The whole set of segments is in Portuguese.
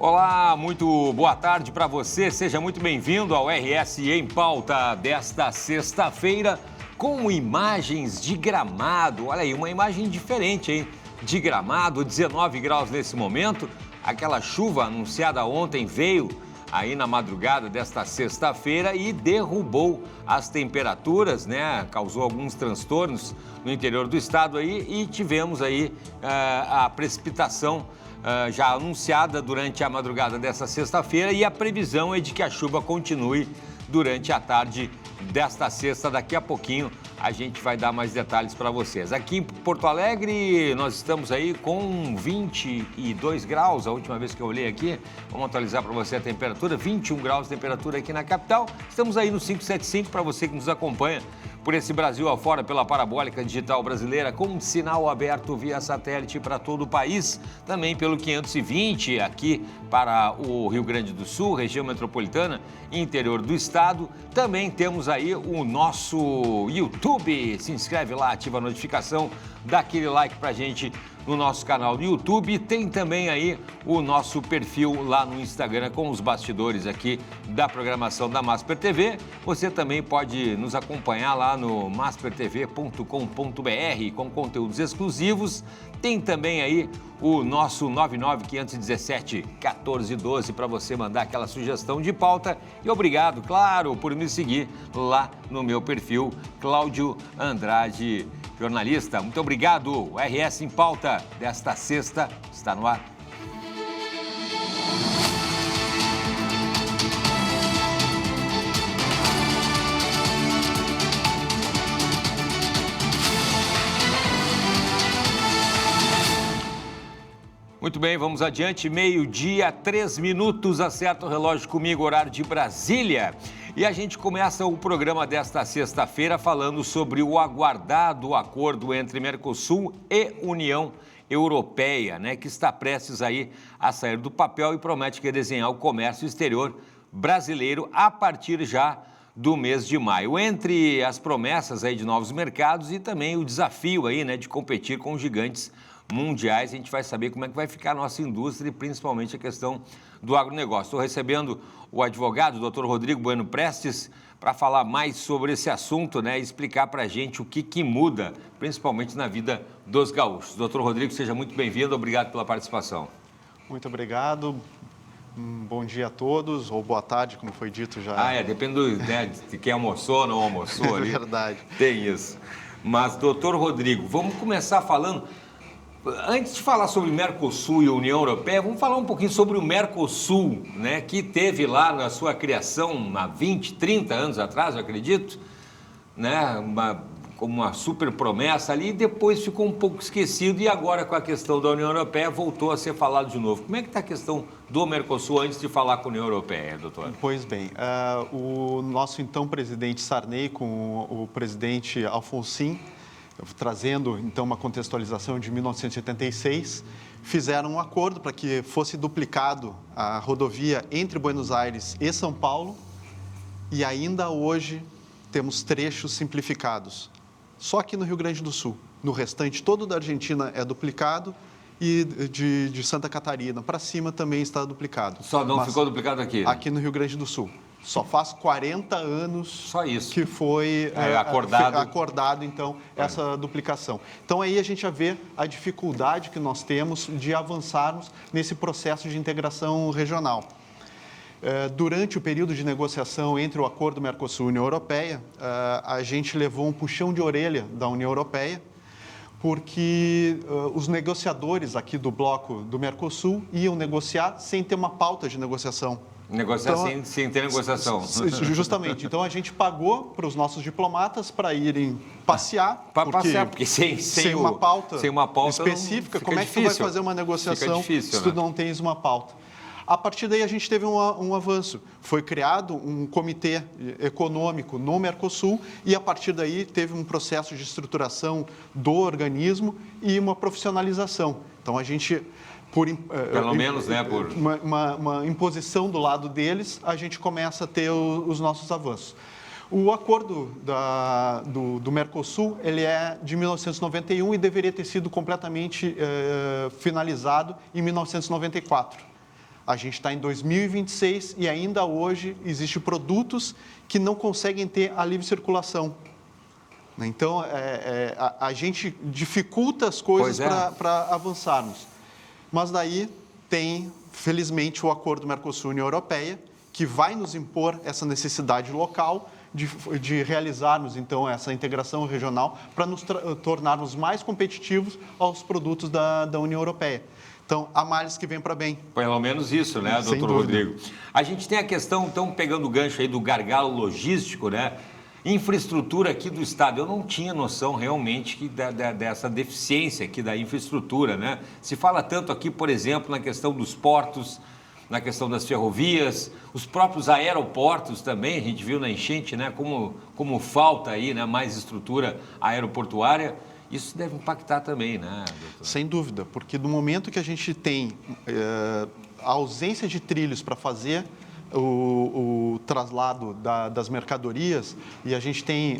Olá, muito boa tarde para você. Seja muito bem-vindo ao RS em Pauta desta sexta-feira com imagens de Gramado. Olha aí, uma imagem diferente, hein? De Gramado, 19 graus nesse momento. Aquela chuva anunciada ontem veio aí na madrugada desta sexta-feira e derrubou as temperaturas, né? Causou alguns transtornos no interior do estado aí e tivemos aí a precipitação já anunciada durante a madrugada desta sexta-feira e a previsão é de que a chuva continue durante a tarde desta sexta. Daqui a pouquinho a gente vai dar mais detalhes para vocês. Aqui em Porto Alegre nós estamos aí com 22 graus, a última vez que eu olhei aqui, vamos atualizar para você a temperatura, 21 graus de temperatura aqui na capital. Estamos aí no 575 para você que nos acompanha por esse Brasil afora pela Parabólica Digital Brasileira, com sinal aberto via satélite para todo o país, também pelo 520 aqui para o Rio Grande do Sul, região metropolitana, interior do estado. Também temos aí o nosso YouTube, se inscreve lá, ativa a notificação, dá aquele like pra gente no nosso canal do YouTube. Tem também aí o nosso perfil lá no Instagram com os bastidores aqui da programação da Masper TV. Você também pode nos acompanhar lá no maspertv.com.br com conteúdos exclusivos. Tem também aí o nosso 99517-1412 para você mandar aquela sugestão de pauta. E obrigado, claro, por me seguir lá no meu perfil, Cláudio Andrade Jornalista. Muito obrigado. O RS em Pauta desta sexta está no ar. Muito bem, vamos adiante. 12h, 3 minutos, acerta o relógio comigo, horário de Brasília. E a gente começa o programa desta sexta-feira falando sobre o aguardado acordo entre Mercosul e União Europeia, né, que está prestes aí a sair do papel e promete redesenhar o comércio exterior brasileiro a partir já do mês de maio. Entre as promessas aí de novos mercados e também o desafio aí, né, de competir com gigantes mundiais, a gente vai saber como é que vai ficar a nossa indústria e principalmente a questão do agronegócio. Estou recebendo o advogado, o Dr. Rodrigo Bueno Prestes, para falar mais sobre esse assunto, né, e explicar para a gente o que muda, principalmente na vida dos gaúchos. Dr. Rodrigo, seja muito bem-vindo, obrigado pela participação. Muito obrigado, bom dia a todos, ou boa tarde, como foi dito já. Depende né, de quem almoçou ou não almoçou ali. É verdade. Tem isso. Mas, doutor Rodrigo, vamos começar falando. Antes de falar sobre Mercosul e União Europeia, vamos falar um pouquinho sobre o Mercosul, né, que teve lá na sua criação há 20, 30 anos atrás, eu acredito, né, como uma super promessa ali, e depois ficou um pouco esquecido e agora com a questão da União Europeia voltou a ser falado de novo. Como é que está a questão do Mercosul antes de falar com a União Europeia, doutor? Pois bem, o nosso então presidente Sarney com o presidente Alfonsin, trazendo então uma contextualização de 1986, fizeram um acordo para que fosse duplicado a rodovia entre Buenos Aires e São Paulo e ainda hoje temos trechos simplificados. Só aqui no Rio Grande do Sul. No restante todo da Argentina é duplicado e de Santa Catarina para cima também está duplicado. Só não ficou duplicado aqui? Né? Aqui no Rio Grande do Sul. Só faz 40 anos só isso que foi acordado então, essa duplicação. Então, aí a gente já vê a dificuldade que nós temos de avançarmos nesse processo de integração regional. Durante o período de negociação entre o Acordo Mercosul e a União Europeia, a gente levou um puxão de orelha da União Europeia, porque os negociadores aqui do bloco do Mercosul iam negociar sem ter uma pauta de negociação. Negociar então, sem ter negociação. Justamente. Então, a gente pagou para os nossos diplomatas para irem passear. Porque sem uma pauta específica, como é que tu vai fazer uma negociação se tu não tens uma pauta? A partir daí, a gente teve um avanço. Foi criado um comitê econômico no Mercosul e, a partir daí, teve um processo de estruturação do organismo e uma profissionalização. Então, a gente... Pelo menos, né? Por uma imposição do lado deles, a gente começa a ter os nossos avanços. O acordo do Mercosul, ele é de 1991 e deveria ter sido completamente finalizado em 1994. A gente está em 2026 e ainda hoje existem produtos que não conseguem ter a livre circulação. Então, a gente dificulta as coisas para avançarmos. Mas daí tem, felizmente, o acordo Mercosul-União Europeia, que vai nos impor essa necessidade local de realizarmos, então, essa integração regional para nos tornarmos mais competitivos aos produtos da União Europeia. Então, há males que vêm para bem. Pelo menos isso, né, doutor Rodrigo? A gente tem a questão, então, pegando o gancho aí do gargalo logístico, né? Infraestrutura aqui do Estado. Eu não tinha noção realmente dessa deficiência aqui da infraestrutura, né? Se fala tanto aqui, por exemplo, na questão dos portos, na questão das ferrovias, os próprios aeroportos também, a gente viu na enchente, né? Como falta aí, né, mais estrutura aeroportuária. Isso deve impactar também, né, doutor? Sem dúvida, porque no momento que a gente tem a ausência de trilhos para fazer o traslado das mercadorias e a gente tem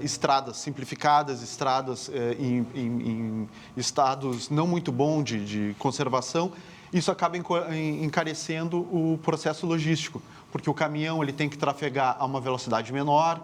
estradas simplificadas, estradas em estados não muito bons de conservação, isso acaba encarecendo o processo logístico, porque o caminhão ele tem que trafegar a uma velocidade menor,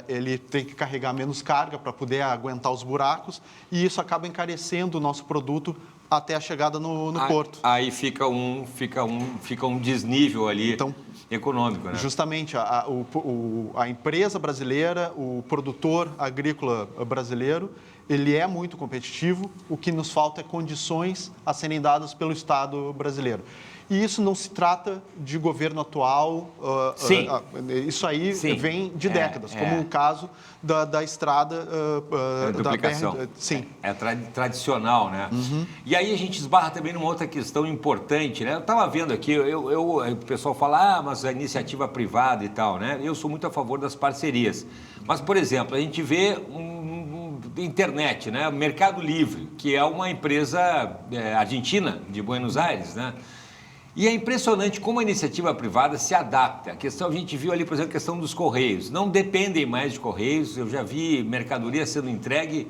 ele tem que carregar menos carga para poder aguentar os buracos e isso acaba encarecendo o nosso produto até a chegada no porto. Aí fica um desnível ali, então, econômico, né? Justamente, a empresa brasileira, o produtor agrícola brasileiro, ele é muito competitivo, o que nos falta é condições a serem dadas pelo Estado brasileiro. E isso não se trata de governo atual, isso aí vem de décadas, como o caso da estrada duplicação. Da BR. Sim. É tradicional, né? Uhum. E aí a gente esbarra também numa outra questão importante, né? Eu estava vendo aqui, o pessoal fala, mas a iniciativa privada e tal, né? Eu sou muito a favor das parcerias. Mas, por exemplo, a gente vê internet, né? Mercado Livre, que é uma empresa argentina, de Buenos Aires, né? E é impressionante como a iniciativa privada se adapta. A gente viu ali, por exemplo, a questão dos Correios. Não dependem mais de Correios. Eu já vi mercadoria sendo entregue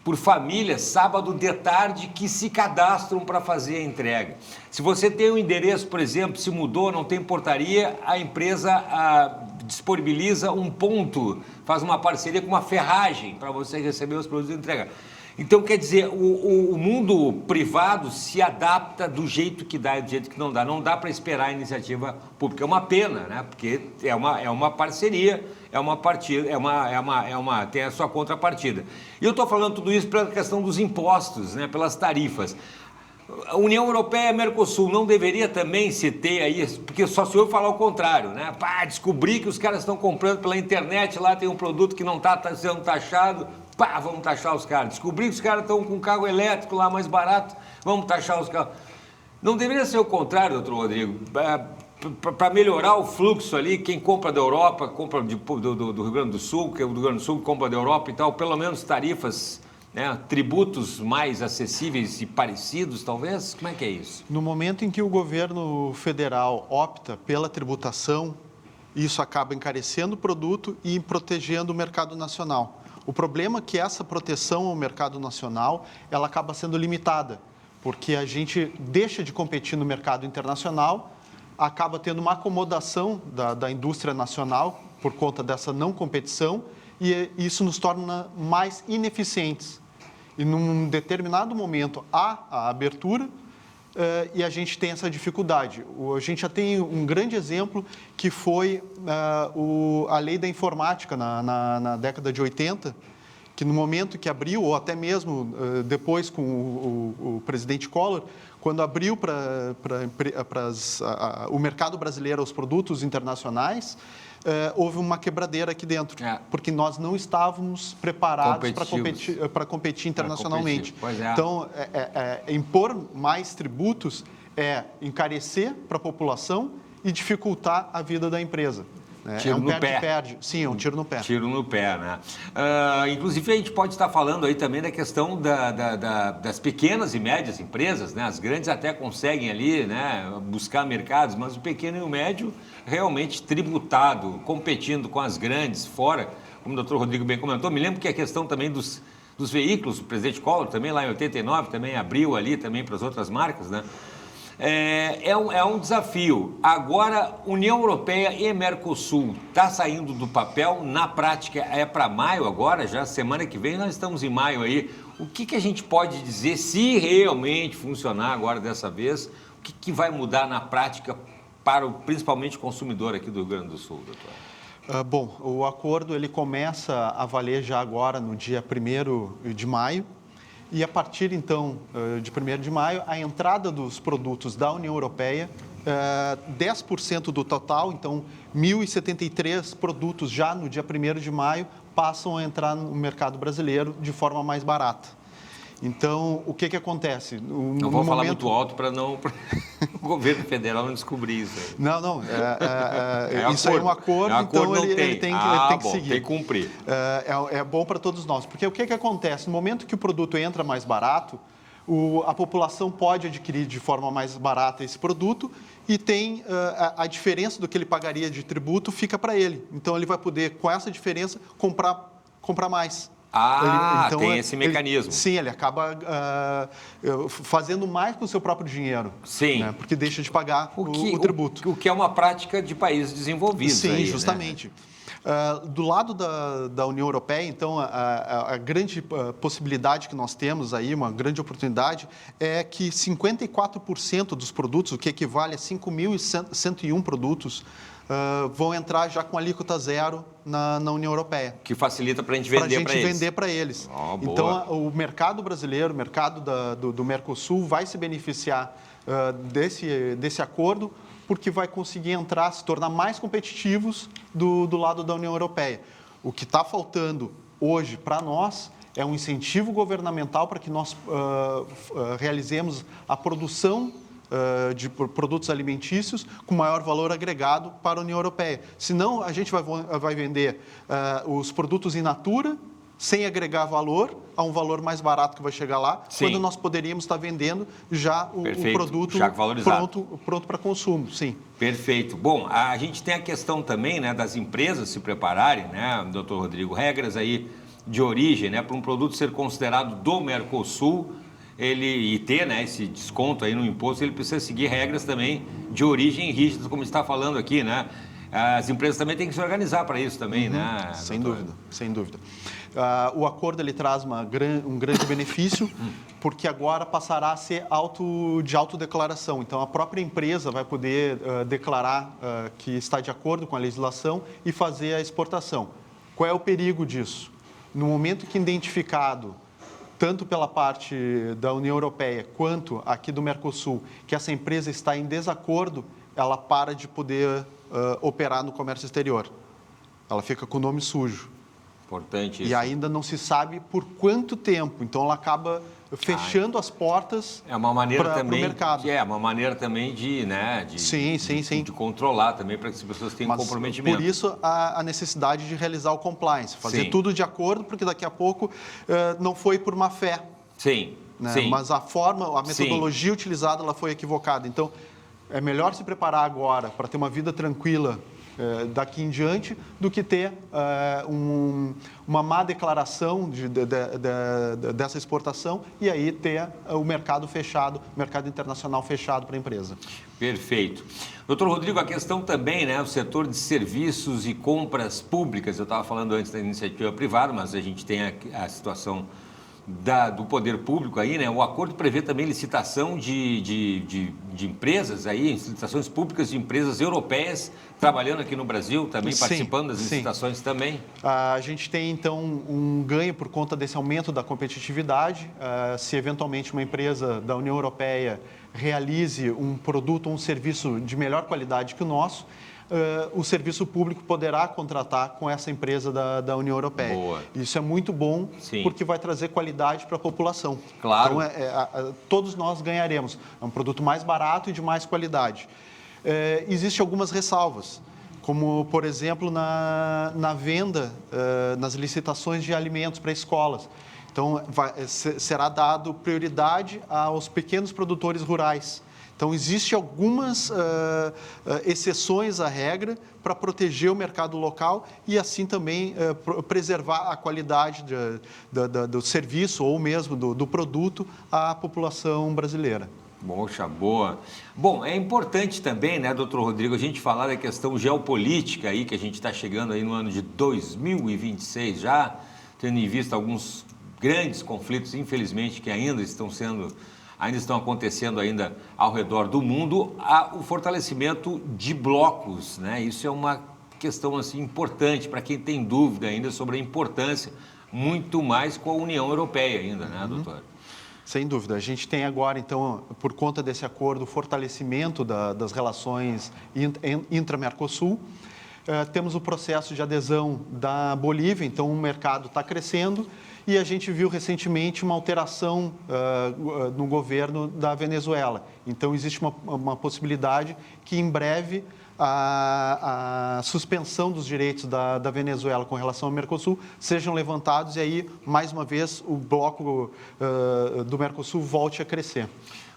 por famílias, sábado de tarde, que se cadastram para fazer a entrega. Se você tem um endereço, por exemplo, se mudou, não tem portaria, a empresa disponibiliza um ponto, faz uma parceria com uma ferragem para você receber os produtos de entrega. Então, quer dizer, o mundo privado se adapta do jeito que dá e do jeito que não dá. Não dá para esperar a iniciativa pública. É uma pena, né? Porque é uma parceria, tem a sua contrapartida. E eu estou falando tudo isso pela questão dos impostos, né? Pelas tarifas. A União Europeia e Mercosul não deveria também se ter aí, porque só se eu falar o contrário, né? Descobrir que os caras estão comprando pela internet, lá tem um produto que não está sendo taxado, vamos taxar os caras. Descobrir que os caras estão com carro elétrico lá mais barato, vamos taxar os carros. Não deveria ser o contrário, doutor Rodrigo? Para melhorar o fluxo ali, quem compra da Europa, compra do Rio Grande do Sul, que é o Rio Grande do Sul compra da Europa e tal, pelo menos tarifas, né, tributos mais acessíveis e parecidos, talvez? Como é que é isso? No momento em que o governo federal opta pela tributação, isso acaba encarecendo o produto e protegendo o mercado nacional. O problema é que essa proteção ao mercado nacional, ela acaba sendo limitada, porque a gente deixa de competir no mercado internacional, acaba tendo uma acomodação da indústria nacional por conta dessa não competição e isso nos torna mais ineficientes. E num determinado momento há a abertura e a gente tem essa dificuldade. A gente já tem um grande exemplo que foi a lei da informática na década de 80, que no momento que abriu, ou até mesmo depois com o presidente Collor, quando abriu para o mercado brasileiro aos produtos internacionais, houve uma quebradeira aqui dentro, porque nós não estávamos preparados para competir internacionalmente. Então, impor mais tributos é encarecer para a população e dificultar a vida da empresa. Tiro no pé. Perde. Sim, é um tiro no pé. Tiro no pé, né? Inclusive, a gente pode estar falando aí também da questão das pequenas e médias empresas, né? As grandes até conseguem ali, né, buscar mercados, mas o pequeno e o médio realmente tributado, competindo com as grandes fora, como o doutor Rodrigo bem comentou. Me lembro que a questão também dos veículos, o presidente Collor também lá em 89 também abriu ali também para as outras marcas, né? É um desafio. Agora, União Europeia e Mercosul está saindo do papel. Na prática, é para maio agora, já semana que vem, nós estamos em maio aí. O que a gente pode dizer, se realmente funcionar agora dessa vez, o que vai mudar na prática para principalmente o consumidor aqui do Rio Grande do Sul, doutor? Bom, o acordo ele começa a valer já agora no dia 1º de maio. E a partir, então, de 1º de maio, a entrada dos produtos da União Europeia, 10% do total, então 1.073 produtos já no dia 1º de maio passam a entrar no mercado brasileiro de forma mais barata. Então, o que acontece? Não vou falar muito alto para o governo federal não descobrir isso aí. Não. Isso aí é um acordo, então ele tem que seguir. Tem que cumprir. É bom para todos nós, porque o que acontece? No momento que o produto entra mais barato, a população pode adquirir de forma mais barata esse produto e tem a diferença do que ele pagaria de tributo fica para ele. Então, ele vai poder, com essa diferença, comprar mais. Então, tem esse mecanismo. Ele acaba fazendo mais com o seu próprio dinheiro. Sim. Né? Porque deixa de pagar o tributo. O que é uma prática de países desenvolvidos. Sim, aí, justamente. Né? Do lado da União Europeia, então, a grande possibilidade que nós temos aí, uma grande oportunidade, é que 54% dos produtos, o que equivale a 5.101 produtos, vão entrar já com alíquota zero na União Europeia. Que facilita para a gente vender para eles. Então, o mercado brasileiro, o mercado do Mercosul vai se beneficiar desse acordo, porque vai conseguir entrar, se tornar mais competitivos do lado da União Europeia. O que está faltando hoje para nós é um incentivo governamental para que nós realizemos a produção de produtos alimentícios com maior valor agregado para a União Europeia. Senão, a gente vai vender os produtos in natura, sem agregar valor, a um valor mais barato que vai chegar lá, sim, quando nós poderíamos estar vendendo já o produto já pronto para consumo. Sim. Perfeito. Bom, a gente tem a questão também, né, das empresas se prepararem, né, doutor Rodrigo, regras aí de origem, né, para um produto ser considerado do Mercosul, e ter, né, esse desconto aí no imposto, ele precisa seguir regras também de origem rígidas, como está falando aqui, né? As empresas também têm que se organizar para isso também, né? Sem dúvida. O acordo ele traz um grande benefício, porque agora passará a ser de autodeclaração. Então, a própria empresa vai poder declarar que está de acordo com a legislação e fazer a exportação. Qual é o perigo disso? No momento que identificado, tanto pela parte da União Europeia quanto aqui do Mercosul, que essa empresa está em desacordo, ela para de poder operar no comércio exterior. Ela fica com o nome sujo. Importante isso. E ainda não se sabe por quanto tempo. Então, ela acaba fechando as portas para o mercado. É uma maneira também de, né, sim. de controlar também para que as pessoas tenham comprometimento. Por isso, a necessidade de realizar o compliance, fazer tudo de acordo, porque daqui a pouco não foi por má fé. Sim, né? sim. Mas a metodologia utilizada ela foi equivocada. Então, é melhor se preparar agora para ter uma vida tranquila daqui em diante do que ter uma má declaração dessa exportação e aí ter o mercado fechado, o mercado internacional fechado para a empresa. Perfeito. Doutor Rodrigo, a questão também, né, o setor de serviços e compras públicas, eu estava falando antes da iniciativa privada, mas a gente tem a situação do poder público aí, né? O acordo prevê também licitação de empresas aí, licitações públicas de empresas europeias trabalhando aqui no Brasil, também participando das licitações também. A gente tem, então, um ganho por conta desse aumento da competitividade. Se eventualmente uma empresa da União Europeia realize um produto ou um serviço de melhor qualidade que o nosso, o serviço público poderá contratar com essa empresa da União Europeia. Boa. Isso é muito bom, sim, porque vai trazer qualidade para a população. Claro. Então, todos nós ganharemos. É um produto mais barato e de mais qualidade. Existem algumas ressalvas, como, por exemplo, na venda, nas licitações de alimentos para escolas. Então, será dado prioridade aos pequenos produtores rurais. Então, existem algumas exceções à regra para proteger o mercado local e, assim, também preservar a qualidade do serviço ou mesmo do produto à população brasileira. Poxa, boa. Bom, é importante também, né, doutor Rodrigo, a gente falar da questão geopolítica aí, que a gente está chegando aí no ano de 2026 já, tendo em vista alguns grandes conflitos, infelizmente, que ainda estão acontecendo ainda ao redor do mundo, o fortalecimento de blocos, né? Isso é uma questão assim importante para quem tem dúvida ainda sobre a importância, muito mais com a União Europeia ainda, né, doutor? Sem dúvida. A gente tem agora, então, por conta desse acordo, o fortalecimento das relações intra-Mercosul. Temos o processo de adesão da Bolívia, então o mercado está crescendo e a gente viu recentemente uma alteração no governo da Venezuela. Então existe uma possibilidade que em breve a suspensão dos direitos da Venezuela com relação ao Mercosul sejam levantados e aí, mais uma vez, o bloco do Mercosul volte a crescer.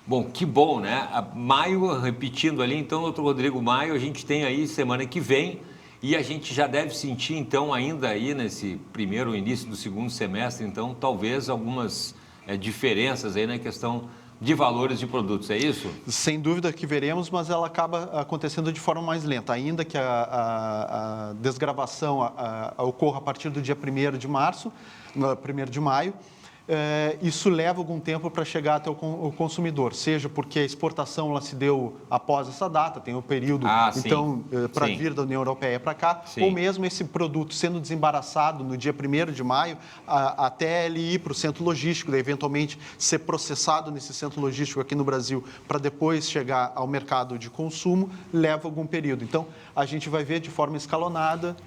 Bom, que bom, né? Maio, repetindo ali, então, doutor Rodrigo, maio, a gente tem aí semana que vem e a gente já deve sentir, então, ainda aí nesse primeiro início do segundo semestre, então, talvez algumas diferenças aí na questão de valores de produtos, é isso? Sem dúvida que veremos, mas ela acaba acontecendo de forma mais lenta, ainda que a desgravação ocorra a partir do dia 1º de março, 1º de maio. Isso leva algum tempo para chegar até o consumidor, seja porque a exportação ela se deu após essa data, tem o período, então, para vir da União Europeia para cá, ou mesmo esse produto sendo desembaraçado no dia 1º de maio, até ele ir para o centro logístico, daí, eventualmente ser processado nesse centro logístico aqui no Brasil, para depois chegar ao mercado de consumo, leva algum período. Então, a gente vai ver de forma escalonada,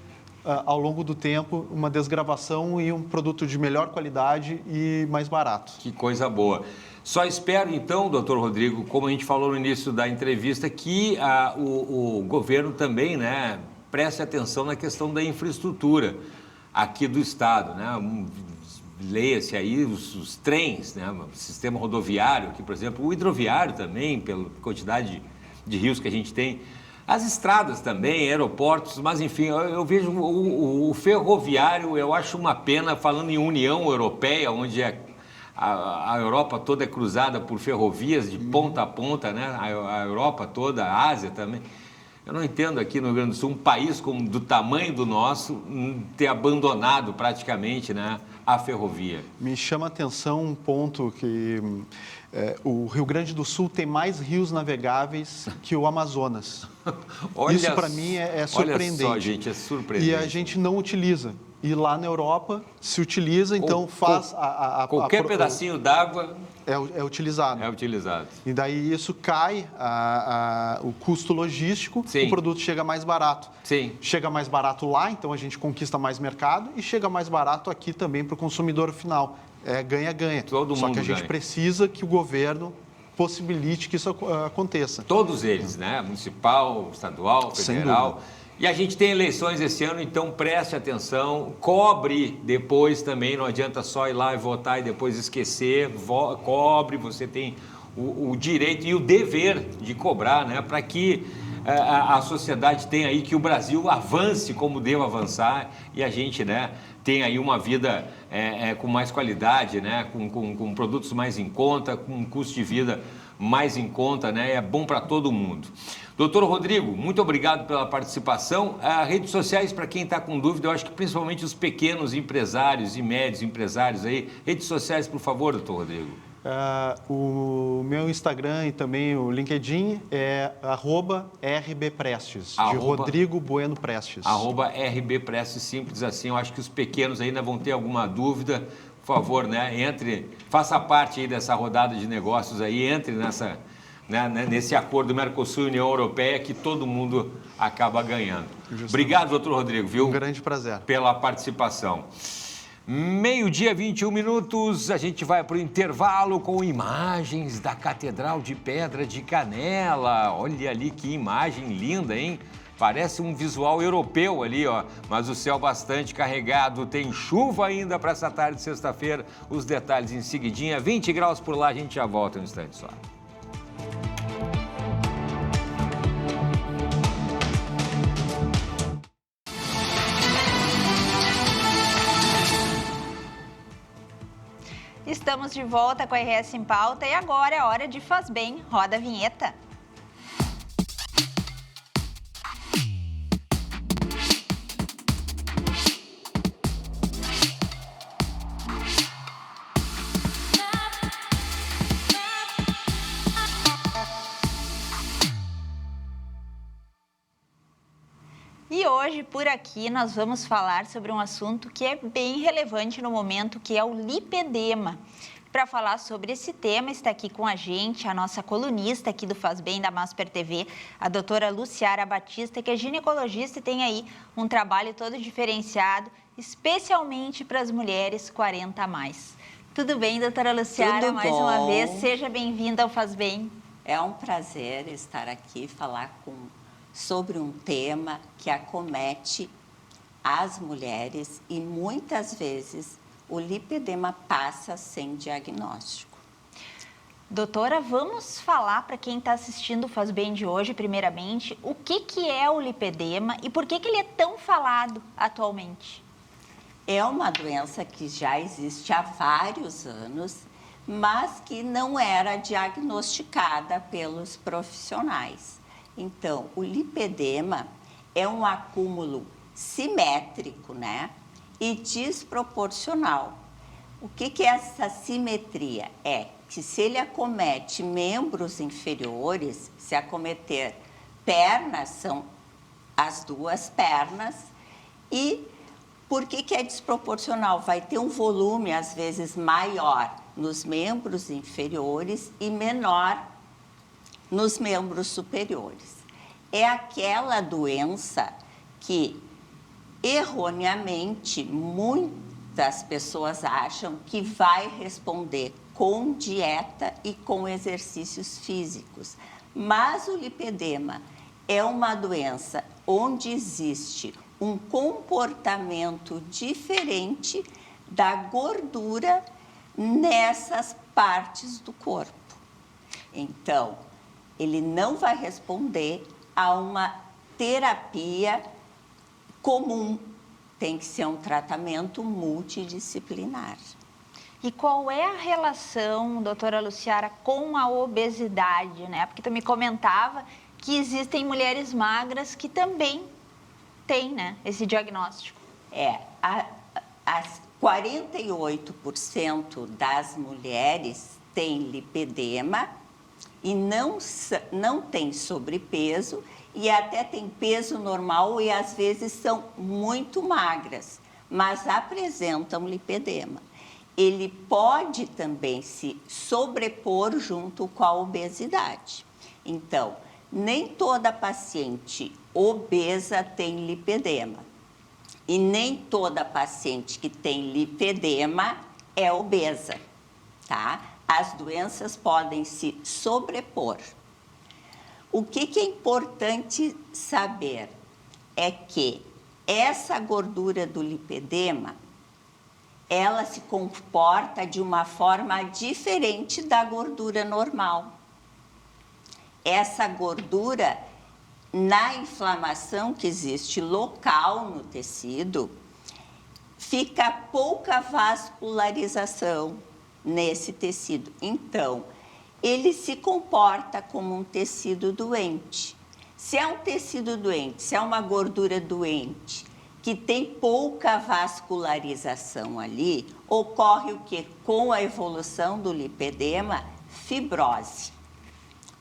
ao longo do tempo, uma desgravação e um produto de melhor qualidade e mais barato. Que coisa boa. Só espero, então, doutor Rodrigo, como a gente falou no início da entrevista, que o governo também, né, preste atenção na questão da infraestrutura aqui do Estado, né? Leia-se aí os trens, né, o sistema rodoviário aqui, por exemplo, o hidroviário também, pela quantidade de rios que a gente tem. As estradas também, aeroportos, mas enfim, eu vejo o ferroviário, eu acho uma pena, falando em União Europeia, onde a Europa toda é cruzada por ferrovias de ponta a ponta, né? A Europa toda, a Ásia também. Eu não entendo aqui no Rio Grande do Sul, um país do tamanho do nosso, ter abandonado praticamente, né, a ferrovia. Me chama a atenção um ponto que o Rio Grande do Sul tem mais rios navegáveis que o Amazonas. Isso, para mim, é surpreendente. Olha só, gente, é surpreendente. E a gente não utiliza. E lá na Europa se utiliza, então faz qualquer pedacinho d'água é utilizado. É utilizado. E daí isso cai o custo logístico, o produto chega mais barato. Sim. Chega mais barato lá, então a gente conquista mais mercado e chega mais barato aqui também para o consumidor final. É ganha-ganha. Só que a gente precisa que o governo possibilite que isso aconteça. Todos eles, né? Municipal, estadual, federal. E a gente tem eleições esse ano, então preste atenção, cobre depois também, não adianta só ir lá e votar e depois esquecer, cobre, você tem o direito e o dever de cobrar, né? Para que a sociedade tenha aí, que o Brasil avance como deve avançar e a gente, né, tenha aí uma vida com mais qualidade, né? Com produtos mais em conta, com um custo de vida mais em conta, né? É bom para todo mundo. Doutor Rodrigo, muito obrigado pela participação. Redes sociais, para quem está com dúvida, eu acho que principalmente os pequenos empresários e médios empresários aí. Redes sociais, por favor, doutor Rodrigo. O meu Instagram e também o LinkedIn é @rbprestes, de Rodrigo Bueno Prestes. @rbprestes, simples assim. Eu acho que os pequenos ainda vão ter alguma dúvida. Por favor, né, faça parte aí dessa rodada de negócios aí, entre nesse acordo Mercosul-União Europeia que todo mundo acaba ganhando. Justamente. Obrigado, doutor Rodrigo, viu? Um grande prazer. Pela participação. 12:21, a gente vai para o intervalo com imagens da Catedral de Pedra de Canela. Olha ali que imagem linda, hein? Parece um visual europeu ali, ó, mas o céu bastante carregado, tem chuva ainda para essa tarde de sexta-feira. Os detalhes em seguidinha, 20 graus por lá, a gente já volta um instante só. Estamos Estamos de volta com a RS em Pauta e agora é hora de Faz Bem. Roda a vinheta. E hoje, por aqui, nós vamos falar sobre um assunto que é bem relevante no momento, que é o lipedema. Para falar sobre esse tema, está aqui com a gente a nossa colunista aqui do Faz Bem, da Masper TV, a doutora Luciara Batista, que é ginecologista e tem aí um trabalho todo diferenciado, especialmente para as mulheres 40 a mais. Tudo bem, doutora Luciara? Tudo mais bom. uma vez, seja bem-vinda ao Faz Bem. É um prazer estar aqui e falar sobre um tema que acomete as mulheres e muitas vezes o lipedema passa sem diagnóstico. Doutora, vamos falar para quem está assistindo o Faz Bem de hoje, primeiramente, o que é o lipedema e por que ele é tão falado atualmente? É uma doença que já existe há vários anos, mas que não era diagnosticada pelos profissionais. Então, o lipedema é um acúmulo simétrico, né? E desproporcional. O que é essa simetria? É que se ele acomete membros inferiores, se acometer pernas, são as duas pernas. E por que é desproporcional? Vai ter um volume, às vezes, maior nos membros inferiores e menor nos membros superiores. É aquela doença que, erroneamente, muitas pessoas acham que vai responder com dieta e com exercícios físicos. Mas o lipedema é uma doença onde existe um comportamento diferente da gordura nessas partes do corpo. Então, ele não vai responder a uma terapia comum. Tem que ser um tratamento multidisciplinar. E qual é a relação, doutora Luciara, com a obesidade, né? Porque tu me comentava que existem mulheres magras que também têm, né, esse diagnóstico. As 48% das mulheres têm lipedema e não tem sobrepeso e até tem peso normal e às vezes são muito magras, mas apresentam lipedema. Ele pode também se sobrepor junto com a obesidade. Então, nem toda paciente obesa tem lipedema e nem toda paciente que tem lipedema é obesa, tá? As doenças podem se sobrepor. O que é importante saber é que essa gordura do lipedema, ela se comporta de uma forma diferente da gordura normal. Essa gordura, na inflamação que existe local no tecido, fica pouca vascularização nesse tecido. Então, ele se comporta como um tecido doente. Se é um tecido doente, se é uma gordura doente, que tem pouca vascularização ali, ocorre o quê? Com a evolução do lipedema, fibrose.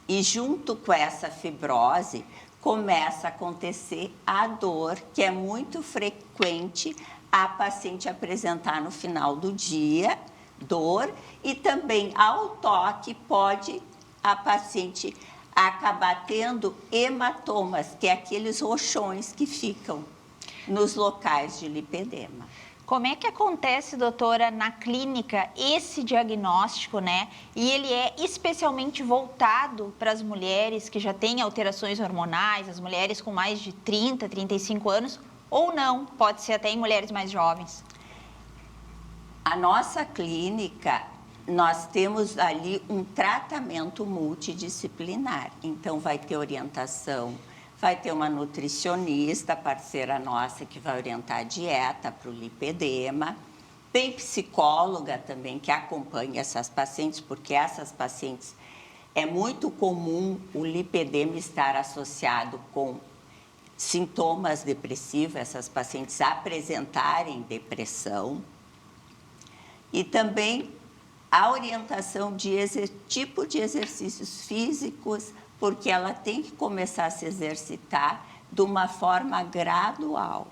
E junto com essa fibrose, começa a acontecer a dor, que é muito frequente a paciente apresentar no final do dia, dor, e também ao toque pode a paciente acabar tendo hematomas, que é aqueles roxões que ficam nos locais de lipedema. Como é que acontece, doutora, na clínica esse diagnóstico, né? E ele é especialmente voltado para as mulheres que já têm alterações hormonais, as mulheres com mais de 30, 35 anos, ou não? Pode ser até em mulheres mais jovens. A nossa clínica, nós temos ali um tratamento multidisciplinar. Então, vai ter orientação, vai ter uma nutricionista, parceira nossa, que vai orientar a dieta para o lipedema. Tem psicóloga também que acompanha essas pacientes, porque essas pacientes é muito comum o lipedema estar associado com sintomas depressivos, essas pacientes apresentarem depressão. E também a orientação de tipo de exercícios físicos, porque ela tem que começar a se exercitar de uma forma gradual.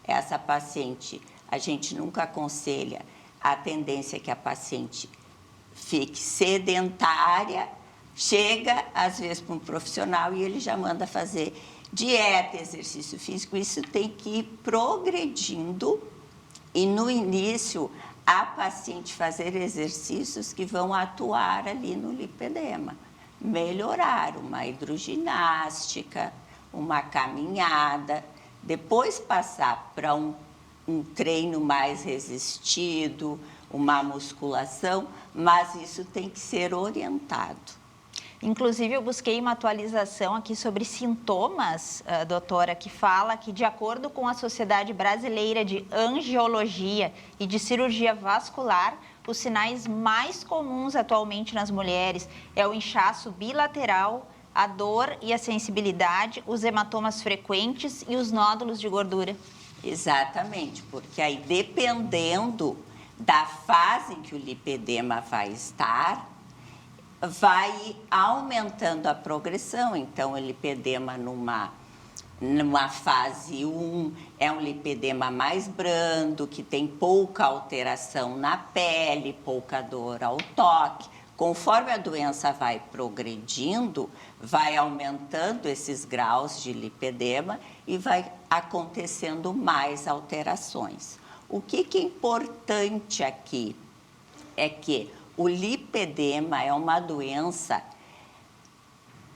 Essa paciente, a gente nunca aconselha a tendência que a paciente fique sedentária, chega às vezes para um profissional e ele já manda fazer dieta, exercício físico. Isso tem que ir progredindo e no início a paciente fazer exercícios que vão atuar ali no lipedema, melhorar uma hidroginástica, uma caminhada, depois passar para um treino mais resistido, uma musculação, mas isso tem que ser orientado. Inclusive, eu busquei uma atualização aqui sobre sintomas, doutora, que fala que, de acordo com a Sociedade Brasileira de Angiologia e de Cirurgia Vascular, os sinais mais comuns atualmente nas mulheres é o inchaço bilateral, a dor e a sensibilidade, os hematomas frequentes e os nódulos de gordura. Exatamente, porque aí, dependendo da fase em que o lipedema vai estar, vai aumentando a progressão. Então, o lipedema numa fase 1 é um lipedema mais brando, que tem pouca alteração na pele, pouca dor ao toque. Conforme a doença vai progredindo, vai aumentando esses graus de lipedema e vai acontecendo mais alterações. O que é importante aqui é que o lipedema é uma doença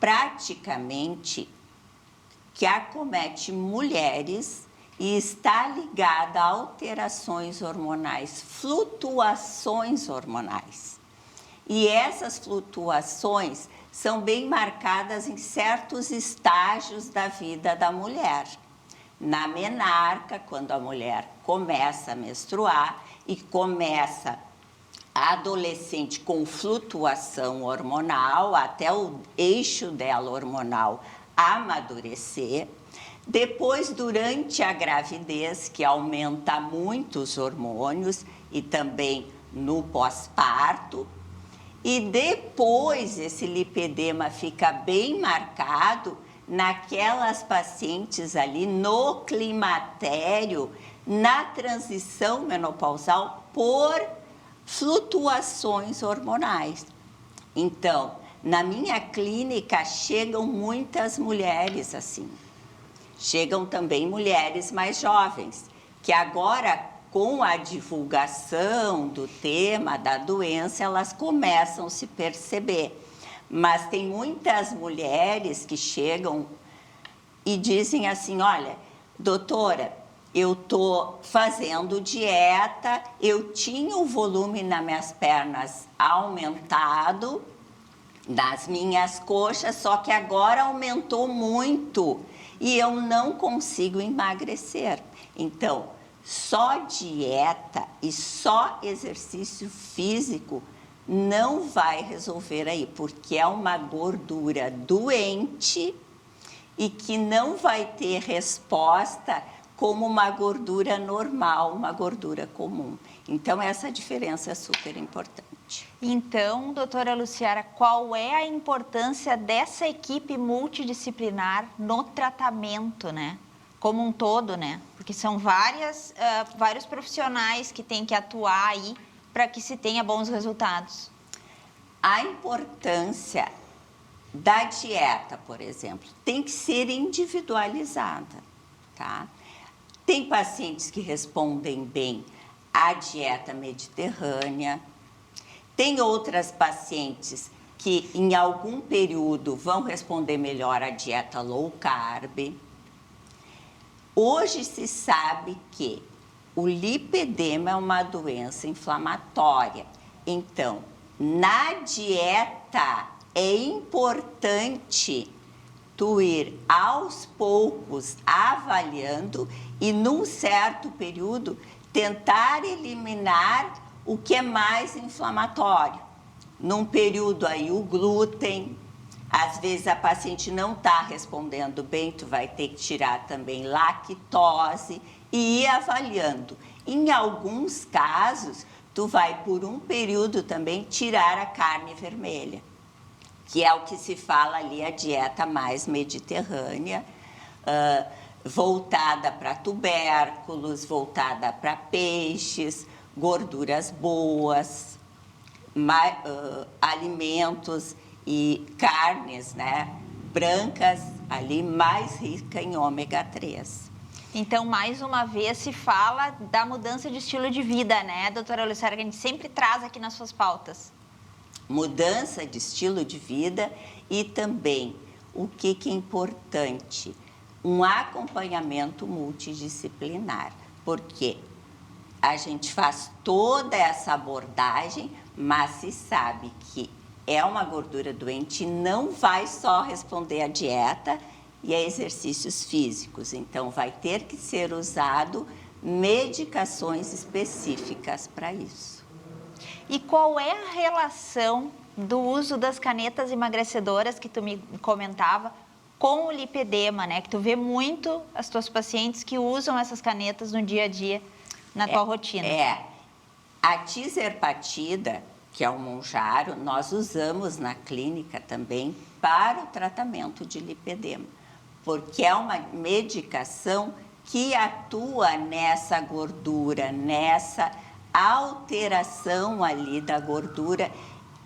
praticamente que acomete mulheres e está ligada a alterações hormonais, flutuações hormonais. E essas flutuações são bem marcadas em certos estágios da vida da mulher. Na menarca, quando a mulher começa a menstruar e começa a adolescente com flutuação hormonal, até o eixo dela hormonal amadurecer. Depois, durante a gravidez, que aumenta muito os hormônios e também no pós-parto. E depois esse lipedema fica bem marcado naquelas pacientes ali no climatério, na transição menopausal por flutuações hormonais. Então, na minha clínica chegam muitas mulheres assim. Chegam também mulheres mais jovens, que agora, com a divulgação do tema da doença, elas começam a se perceber. Mas tem muitas mulheres que chegam e dizem assim: olha, doutora, eu estou fazendo dieta, eu tinha o volume nas minhas pernas aumentado, nas minhas coxas, só que agora aumentou muito e eu não consigo emagrecer. Então, só dieta e só exercício físico não vai resolver aí, porque é uma gordura doente e que não vai ter resposta como uma gordura normal, uma gordura comum. Então, essa diferença é super importante. Então, doutora Luciara, qual é a importância dessa equipe multidisciplinar no tratamento, né? Como um todo, né? Porque são vários profissionais que têm que atuar aí para que se tenha bons resultados. A importância da dieta, por exemplo, tem que ser individualizada, tá? Tem pacientes que respondem bem à dieta mediterrânea, tem outras pacientes que em algum período vão responder melhor à dieta low carb. Hoje se sabe que o lipedema é uma doença inflamatória. Então, na dieta é importante tu ir aos poucos avaliando e num certo período tentar eliminar o que é mais inflamatório. Num período aí o glúten, às vezes a paciente não está respondendo bem, tu vai ter que tirar também lactose e ir avaliando. Em alguns casos, tu vai por um período também tirar a carne vermelha, que é o que se fala ali, a dieta mais mediterrânea, voltada para tubérculos, voltada para peixes, gorduras boas, alimentos e carnes, né, brancas, ali mais rica em ômega 3. Então, mais uma vez, se fala da mudança de estilo de vida, né, doutora Lucélia, que a gente sempre traz aqui nas suas pautas. Mudança de estilo de vida e também, o que é importante, um acompanhamento multidisciplinar, porque a gente faz toda essa abordagem, mas se sabe que é uma gordura doente, não vai só responder à dieta e a exercícios físicos. Então, vai ter que ser usado medicações específicas para isso. E qual é a relação do uso das canetas emagrecedoras que tu me comentava com o lipedema, né? Que tu vê muito as tuas pacientes que usam essas canetas no dia a dia, na tua rotina. A tiserpatida, que é o Mounjaro, nós usamos na clínica também para o tratamento de lipedema, porque é uma medicação que atua nessa gordura, nessa alteração ali da gordura,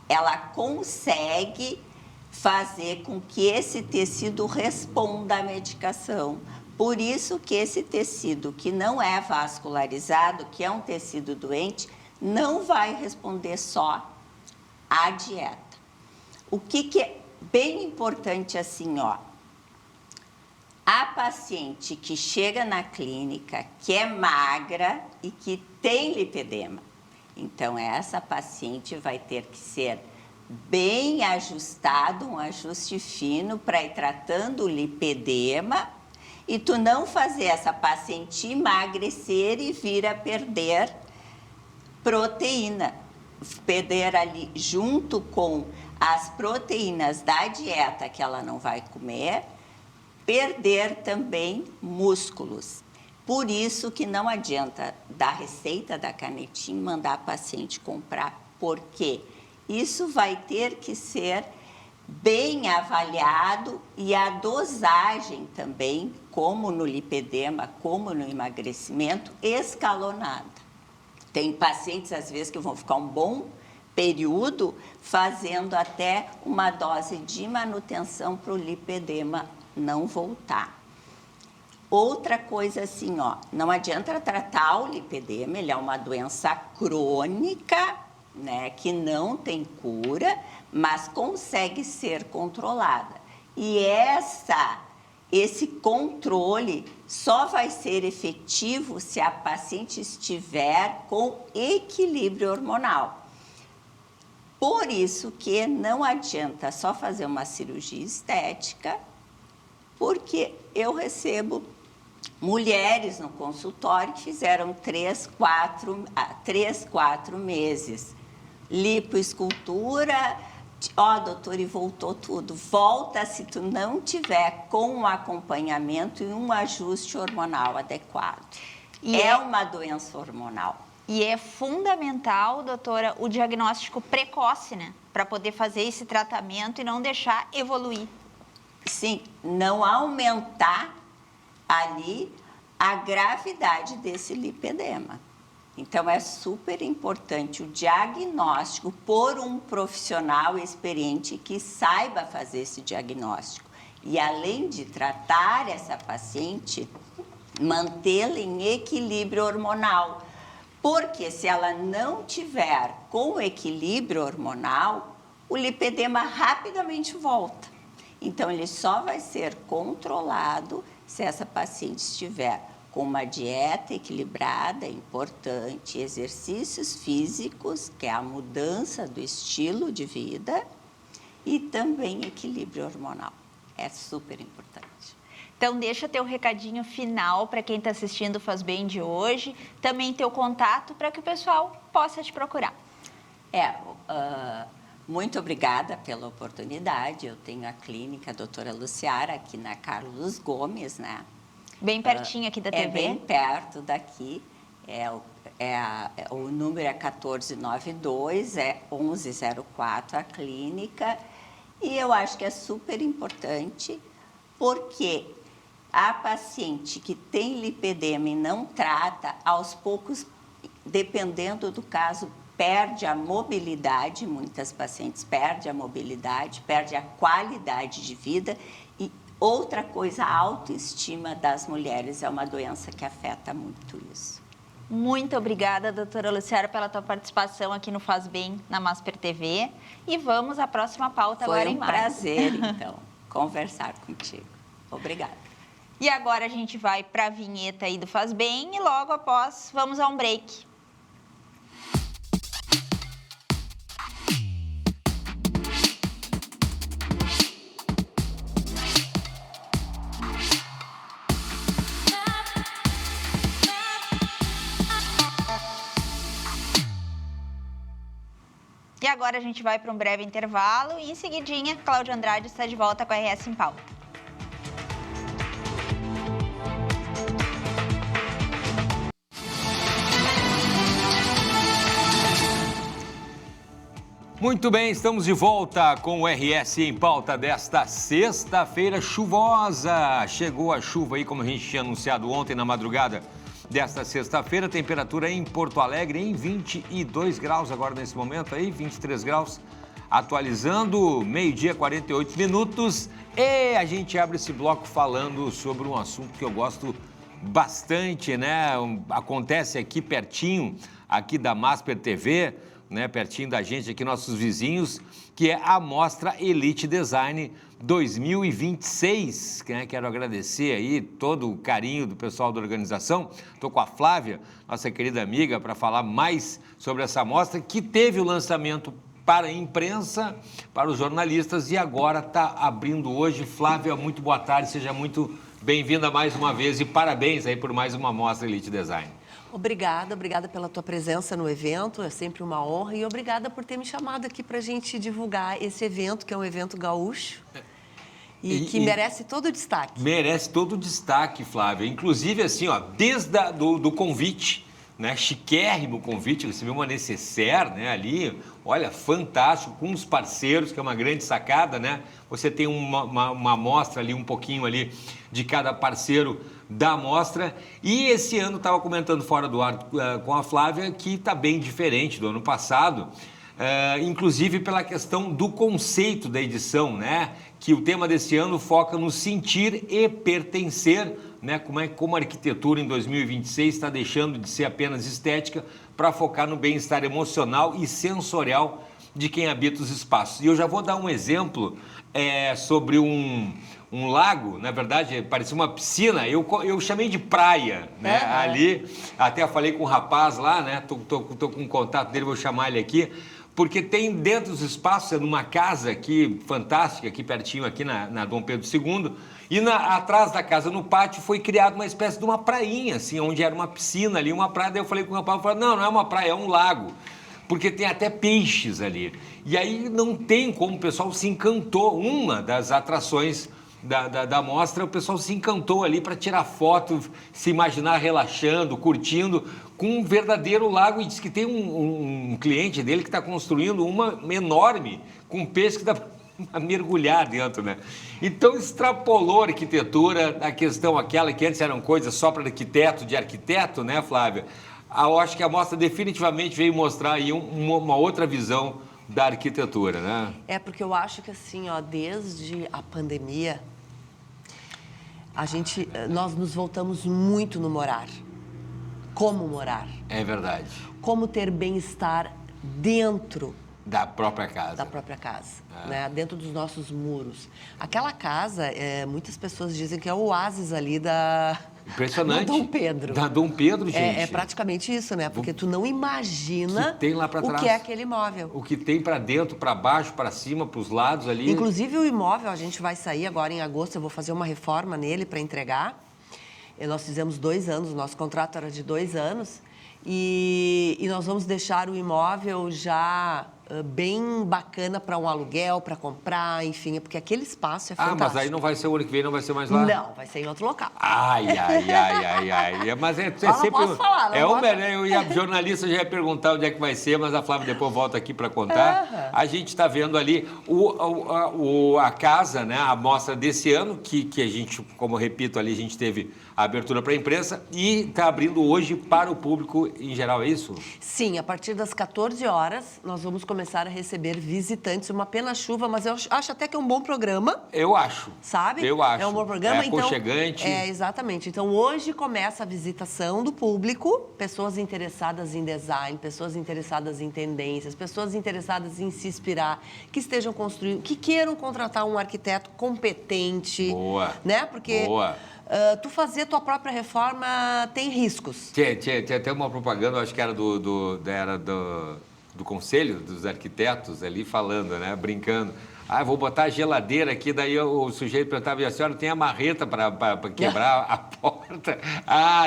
ela consegue fazer com que esse tecido responda à medicação. Por isso que esse tecido que não é vascularizado, que é um tecido doente, não vai responder só à dieta. O que é bem importante assim, ó, a paciente que chega na clínica, que é magra e que tem lipedema, então essa paciente vai ter que ser bem ajustado, um ajuste fino para ir tratando o lipedema e tu não fazer essa paciente emagrecer e vir a perder proteína, perder ali junto com as proteínas da dieta que ela não vai comer, perder também músculos. Por isso que não adianta dar receita da canetinha e mandar a paciente comprar, porque isso vai ter que ser bem avaliado e a dosagem também, como no lipedema, como no emagrecimento, escalonada. Tem pacientes, às vezes, que vão ficar um bom período fazendo até uma dose de manutenção para o lipedema não voltar. Outra coisa assim, ó, não adianta tratar o lipedema, ele é uma doença crônica, né, que não tem cura, mas consegue ser controlada. E esse controle só vai ser efetivo se a paciente estiver com equilíbrio hormonal. Por isso que não adianta só fazer uma cirurgia estética, porque eu recebo mulheres no consultório que fizeram 3, 4 meses. Lipoescultura, doutor, e voltou tudo. Volta se tu não tiver com um acompanhamento e um ajuste hormonal adequado. E é uma doença hormonal. E é fundamental, doutora, o diagnóstico precoce, né? Para poder fazer esse tratamento e não deixar evoluir. Sim, não aumentar ali a gravidade desse lipedema. Então, é super importante o diagnóstico por um profissional experiente que saiba fazer esse diagnóstico. E, além de tratar essa paciente, mantê-la em equilíbrio hormonal. Porque se ela não tiver com equilíbrio hormonal, o lipedema rapidamente volta. Então, ele só vai ser controlado se essa paciente estiver com uma dieta equilibrada, importante, exercícios físicos, que é a mudança do estilo de vida, e também equilíbrio hormonal. É super importante. Então, deixa teu recadinho final para quem está assistindo o Faz Bem de hoje, também teu contato para que o pessoal possa te procurar. Muito obrigada pela oportunidade. Eu tenho a clínica Doutora Luciara aqui na Carlos Gomes, né? Bem pertinho aqui da TV. É bem perto daqui. O número é 1492, é 1104 a clínica. E eu acho que é super importante, porque a paciente que tem lipedema e não trata, aos poucos, dependendo do caso, perde a mobilidade, muitas pacientes perdem a mobilidade, perdem a qualidade de vida. E outra coisa, a autoestima das mulheres é uma doença que afeta muito isso. Muito obrigada, doutora Luciara, pela tua participação aqui no Faz Bem, na Masper TV. E vamos à próxima pauta agora em março. Foi um prazer, então, conversar contigo. Obrigada. E agora a gente vai para a vinheta aí do Faz Bem e logo após vamos a um break. E agora a gente vai para um breve intervalo e em seguidinha, Cláudia Andrade está de volta com a RS em Pauta. Muito bem, estamos de volta com o RS em Pauta desta sexta-feira chuvosa. Chegou a chuva aí, como a gente tinha anunciado ontem na madrugada desta sexta-feira. Temperatura em Porto Alegre em 22 graus agora nesse momento aí, 23 graus. Atualizando, meio-dia, 48 minutos. E a gente abre esse bloco falando sobre um assunto que eu gosto bastante, né? Acontece aqui pertinho, aqui da Masper TV, né, pertinho da gente aqui, nossos vizinhos, que é a Mostra Elite Design 2026, né? Quero agradecer aí todo o carinho do pessoal da organização. Estou com a Flávia, nossa querida amiga, para falar mais sobre essa mostra, que teve o lançamento para a imprensa, para os jornalistas, e agora está abrindo hoje. Flávia, muito boa tarde, seja muito bem-vinda mais uma vez e parabéns aí por mais uma Mostra Elite Design. Obrigada pela tua presença no evento, é sempre uma honra, e obrigada por ter me chamado aqui para a gente divulgar esse evento, que é um evento gaúcho e que merece todo o destaque. Merece todo o destaque, Flávia. Inclusive, assim, ó, desde do convite, né, chiquérrimo convite, recebeu uma necessaire, né, ali, olha, fantástico, com os parceiros, que é uma grande sacada, né? Você tem uma amostra ali, um pouquinho ali de cada parceiro da amostra, e esse ano estava comentando fora do ar com a Flávia que está bem diferente do ano passado, inclusive pela questão do conceito da edição, né? Que o tema desse ano foca no sentir e pertencer, né? Como a arquitetura em 2026 está deixando de ser apenas estética para focar no bem-estar emocional e sensorial de quem habita os espaços. E eu já vou dar um exemplo sobre um lago, na verdade, parecia uma piscina, eu chamei de praia, né? Ali, até falei com um rapaz lá, né? Tô com um contato dele, vou chamar ele aqui, porque tem dentro dos espaços, é numa casa aqui, fantástica, aqui pertinho, aqui na Dom Pedro II, e atrás da casa, no pátio, foi criada uma espécie de uma prainha, assim, onde era uma piscina ali, uma praia. Daí eu falei com o rapaz, falei, não é uma praia, é um lago, porque tem até peixes ali. E aí não tem como, o pessoal se encantou, uma das atrações da mostra, o pessoal se encantou ali para tirar foto, se imaginar relaxando, curtindo, com um verdadeiro lago. E diz que tem um cliente dele que está construindo uma enorme, com peixe que dá para mergulhar dentro, né? Então extrapolou a arquitetura, a questão aquela que antes eram coisas só para de arquiteto, né, Flávia? Eu acho que a mostra definitivamente veio mostrar aí uma outra visão da arquitetura, né? É porque eu acho que assim, ó, desde a pandemia, nós nos voltamos muito no morar. Como morar? É verdade. Como ter bem-estar dentro Da própria casa. Da própria casa, né? Dentro dos nossos muros. Aquela casa, muitas pessoas dizem que é o oásis ali da... Impressionante. Da Dom Pedro. Da Dom Pedro, gente. É praticamente isso, né? Porque tu não imagina que tem lá pra trás. o que é aquele imóvel. O que tem para dentro, para baixo, para cima, para os lados ali. Inclusive o imóvel, a gente vai sair agora em agosto, eu vou fazer uma reforma nele para entregar. E nós fizemos 2 anos, o nosso contrato era de 2 anos. E nós vamos deixar o imóvel já bem bacana para um aluguel, para comprar, enfim, porque aquele espaço é fantástico. Mas aí não vai ser o ano que vem, não vai ser mais lá? Não, vai ser em outro local. Ai. Mas é sempre... Posso falar, né? Eu e a jornalista já ia perguntar onde é que vai ser, mas a Flávia depois volta aqui para contar. A gente está vendo ali a casa, né? A mostra desse ano, que a gente, como eu repito ali, a gente teve a abertura para a imprensa e está abrindo hoje para o público em geral, é isso? Sim, a partir das 14 horas nós vamos começar a receber visitantes. Uma pena a chuva, mas eu acho até que é um bom programa. Eu acho. Sabe? Eu acho. É um bom programa. É aconchegante. Então, exatamente. Então, hoje começa a visitação do público, pessoas interessadas em design, pessoas interessadas em tendências, pessoas interessadas em se inspirar, que estejam construindo, que queiram contratar um arquiteto competente. Boa. Né? Porque... Boa. Tu fazer tua própria reforma tem riscos. Tinha até uma propaganda, acho que era do Conselho dos Arquitetos ali falando, né? Brincando. Vou botar a geladeira aqui, daí o sujeito perguntava, e a senhora tem a marreta para quebrar a porta?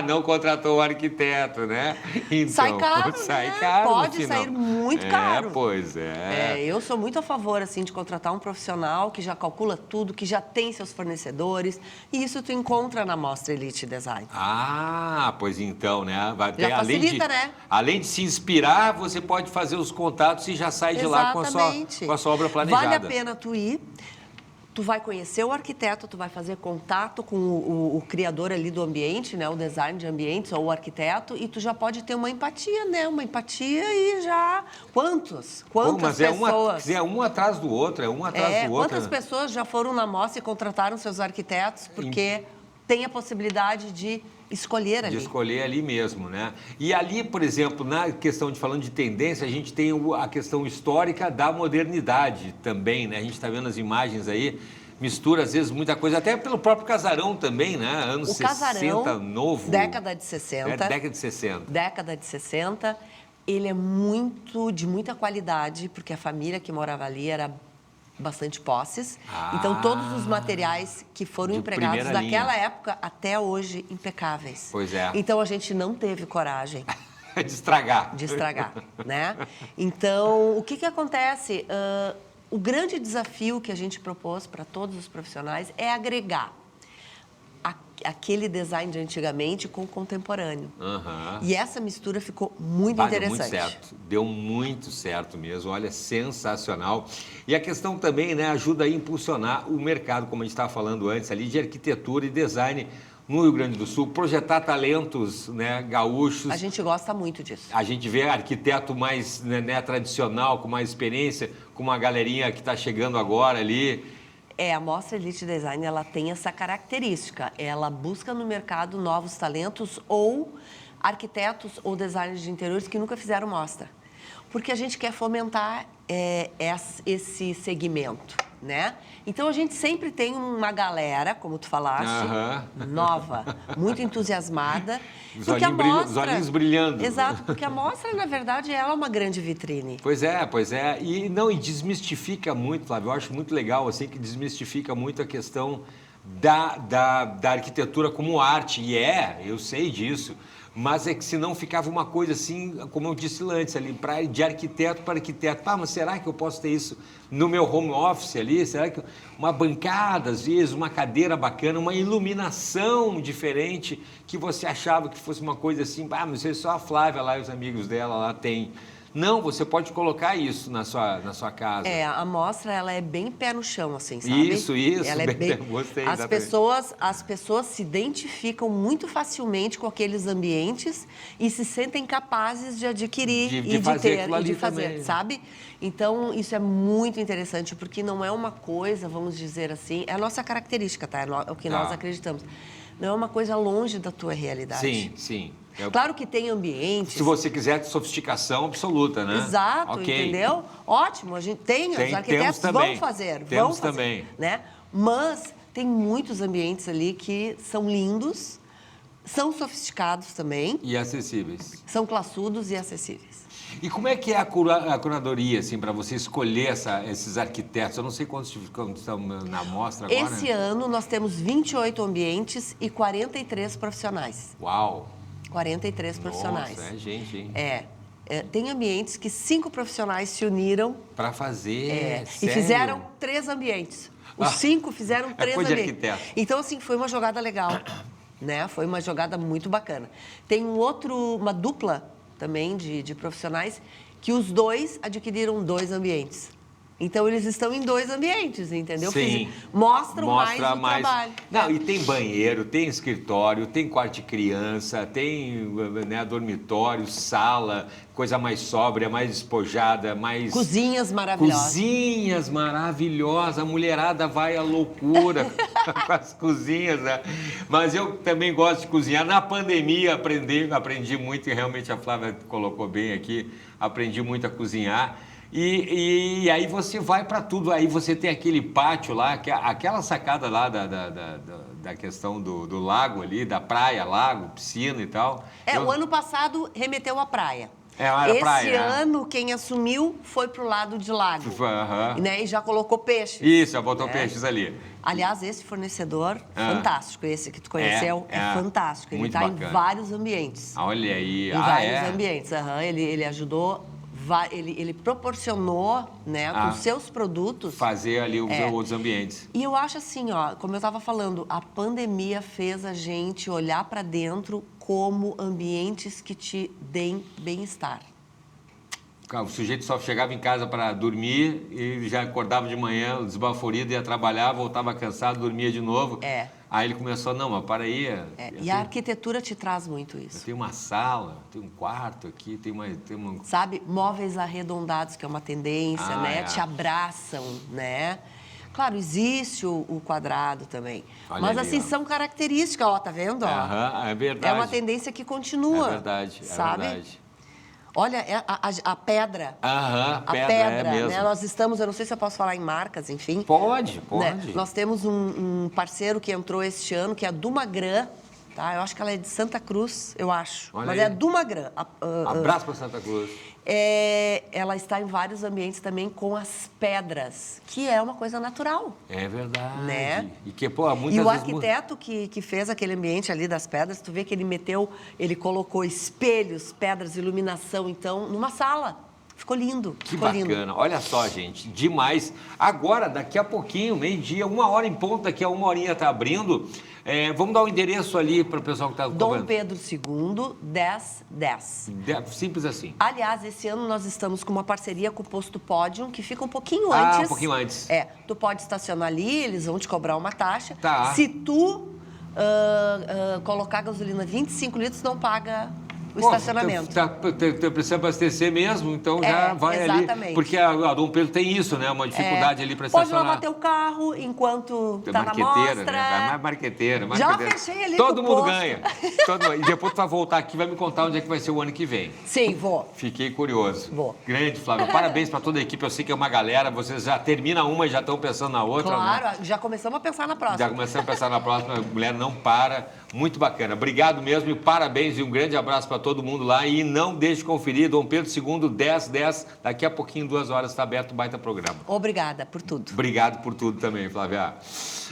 Não contratou o arquiteto, né? Então, sai caro, sai né? caro. Pode sair muito caro. Pois é. Eu sou muito a favor, assim, de contratar um profissional que já calcula tudo, que já tem seus fornecedores, e isso tu encontra na Mostra Elite Design. Pois então, né? Já facilita, né? Além de se inspirar, você pode fazer os contatos e já sai de lá com a sua obra planejada. Vale a pena tu ir, tu vai conhecer o arquiteto, tu vai fazer contato com o criador ali do ambiente, né? O design de ambientes ou o arquiteto, e tu já pode ter uma empatia, né? Uma empatia e já... Quantas pessoas... É um atrás do outro, do outro. Quantas pessoas já foram na mostra e contrataram seus arquitetos porque tem a possibilidade de escolher ali. De escolher ali mesmo, né? E ali, por exemplo, na questão de falando de tendência, a gente tem a questão histórica da modernidade também, né? A gente está vendo as imagens aí, mistura às vezes muita coisa, até pelo próprio casarão também, né? Anos 60, novo. Década de 60. Década de 60. Década de 60. Ele é de muita qualidade, porque a família que morava ali era bastante posses. Então, todos os materiais que foram empregados daquela época até hoje, impecáveis. Pois é. Então, a gente não teve coragem de estragar. Né? Então, o que acontece? O grande desafio que a gente propôs para todos os profissionais é agregar aquele design de antigamente com o contemporâneo. E essa mistura ficou muito interessante. Deu muito certo mesmo, olha, sensacional. E a questão também, né, ajuda a impulsionar o mercado, como a gente estava falando antes ali, de arquitetura e design no Rio Grande do Sul, projetar talentos, né, gaúchos. A gente gosta muito disso. A gente vê arquiteto mais, né, tradicional, com mais experiência, com uma galerinha que está chegando agora ali. A Mostra Elite Design, ela tem essa característica. Ela busca no mercado novos talentos ou arquitetos ou designers de interiores que nunca fizeram mostra. Porque a gente quer fomentar esse segmento, né? Então, a gente sempre tem uma galera, como tu falaste, nova, muito entusiasmada. Os olhinhos brilhando. Exato, porque a mostra, na verdade, ela é uma grande vitrine. Pois é. E desmistifica muito, Flávio. Eu acho muito legal, assim, que desmistifica muito a questão da arquitetura como arte. E eu sei disso. Mas é que senão ficava uma coisa assim, como eu disse antes, ali, de arquiteto para arquiteto. Mas será que eu posso ter isso no meu home office ali? Será que uma bancada, às vezes, uma cadeira bacana, uma iluminação diferente, que você achava que fosse uma coisa assim, mas só a Flávia lá e os amigos dela lá têm. Não, você pode colocar isso na sua casa. A mostra, ela é bem pé no chão, assim, sabe? Isso. Ela é bem... Gostei, as pessoas se identificam muito facilmente com aqueles ambientes e se sentem capazes de adquirir de fazer, sabe? Então, isso é muito interessante, porque não é uma coisa, vamos dizer assim, é a nossa característica, tá? É o que nós acreditamos. não é uma coisa longe da tua realidade. Sim, sim. Claro que tem ambientes... Se você quiser sofisticação absoluta, né? Exato, okay. Entendeu? Ótimo, a gente tem os arquitetos vão fazer, né? Mas tem muitos ambientes ali que são lindos, são sofisticados também. E acessíveis. São classudos e acessíveis. E como é que é a curadoria, assim, para você escolher esses arquitetos? Eu não sei quantos estão na amostra agora. Esse ano nós temos 28 ambientes e 43 profissionais. Uau! 43 profissionais. Nossa, é gente, hein? Tem ambientes que 5 profissionais se uniram... Para fazer, e fizeram 3 ambientes. Os 5 fizeram 3 coisa de ambientes. arquiteto. Então, assim, foi uma jogada legal, né? Foi uma jogada muito bacana. Tem uma dupla também de profissionais que os 2 adquiriram 2 ambientes. Então, eles estão em 2 ambientes, entendeu? Sim. Mostra mais o trabalho. Não, e tem banheiro, tem escritório, tem quarto de criança, tem, né, dormitório, sala, coisa mais sóbria, mais despojada, mais... Cozinhas maravilhosas. Cozinhas maravilhosas. A mulherada vai à loucura com as cozinhas, né? Mas eu também gosto de cozinhar. Na pandemia aprendi muito, e realmente a Flávia colocou bem aqui, aprendi muito a cozinhar. E aí você vai para tudo, aí você tem aquele pátio lá, aquela sacada lá da questão do lago ali, da praia, lago, piscina e tal. O ano passado remeteu à praia. Era praia. Esse ano, quem assumiu foi pro lado de lago. Né? E já colocou peixes. Isso, já botou peixes ali. Aliás, esse fornecedor, fantástico. Esse que tu conheceu é fantástico. Ele está em vários ambientes. Olha aí. Em vários ambientes. Ele ajudou... Ele proporcionou, né, com seus produtos... Fazer ali os outros ambientes. E eu acho assim, ó, como eu estava falando, a pandemia fez a gente olhar para dentro como ambientes que te deem bem-estar. O sujeito só chegava em casa para dormir e já acordava de manhã desbaforido, ia trabalhar, voltava cansado, dormia de novo. Aí ele começou, não, mas para aí... E a arquitetura te traz muito isso. Tem uma sala, tem um quarto aqui, tem uma... Sabe, móveis arredondados, que é uma tendência, né? Te abraçam, né? Claro, existe o quadrado também. Olha mas ali, assim, são características, ó, tá vendo? Ó? É verdade. É uma tendência que continua. É verdade, sabe? É verdade. Olha, a pedra. A pedra, mesmo. Né? Nós estamos, eu não sei se eu posso falar em marcas, enfim. Pode. Né? Nós temos um parceiro que entrou este ano, que é a Dumagran, tá? Eu acho que ela é de Santa Cruz, eu acho. Olha mas aí. é a Dumagran. Abraço para Santa Cruz. Ela está em vários ambientes também com as pedras, que é uma coisa natural. É verdade. Né? E que, pô, muitas E o vezes... arquiteto que fez aquele ambiente ali das pedras, tu vê que ele colocou espelhos, pedras, iluminação, então, numa sala. Ficou lindo. Que bacana. Olha só, gente, demais. Agora, daqui a pouquinho, meio-dia, 1h em ponto, daqui a 1h está abrindo. Vamos dar o endereço ali para o pessoal que está Dom Pedro II, 1010. Simples assim. Aliás, esse ano nós estamos com uma parceria com o Posto Pódium, que fica um pouquinho antes. Um pouquinho antes. Tu pode estacionar ali, eles vão te cobrar uma taxa. Tá. Se tu colocar gasolina 25 litros, não paga o estacionamento. Precisa abastecer mesmo, então já vai exatamente. ali. Porque a Dom Pedro tem isso, né? Uma dificuldade ali para estacionar. Pode lavar teu carro enquanto tá na mostra. Né? Mais marqueteira. Já fechei ali Todo mundo ganha. E depois tu vai voltar aqui e vai me contar onde é que vai ser o ano que vem. Sim, vou. Fiquei curioso. Vou. Grande, Flávio. Parabéns para toda a equipe. Eu sei que é uma galera. Vocês já terminam uma e já estão pensando na outra. Claro, né? já começamos a pensar na próxima. Já começamos a pensar na próxima. A mulher não para. Muito bacana. Obrigado mesmo e parabéns e um grande abraço para todo mundo lá. E não deixe de conferir, Dom Pedro II, 1010. Daqui a pouquinho, 2h, está aberto o baita programa. Obrigada por tudo. Obrigado por tudo também, Flávia.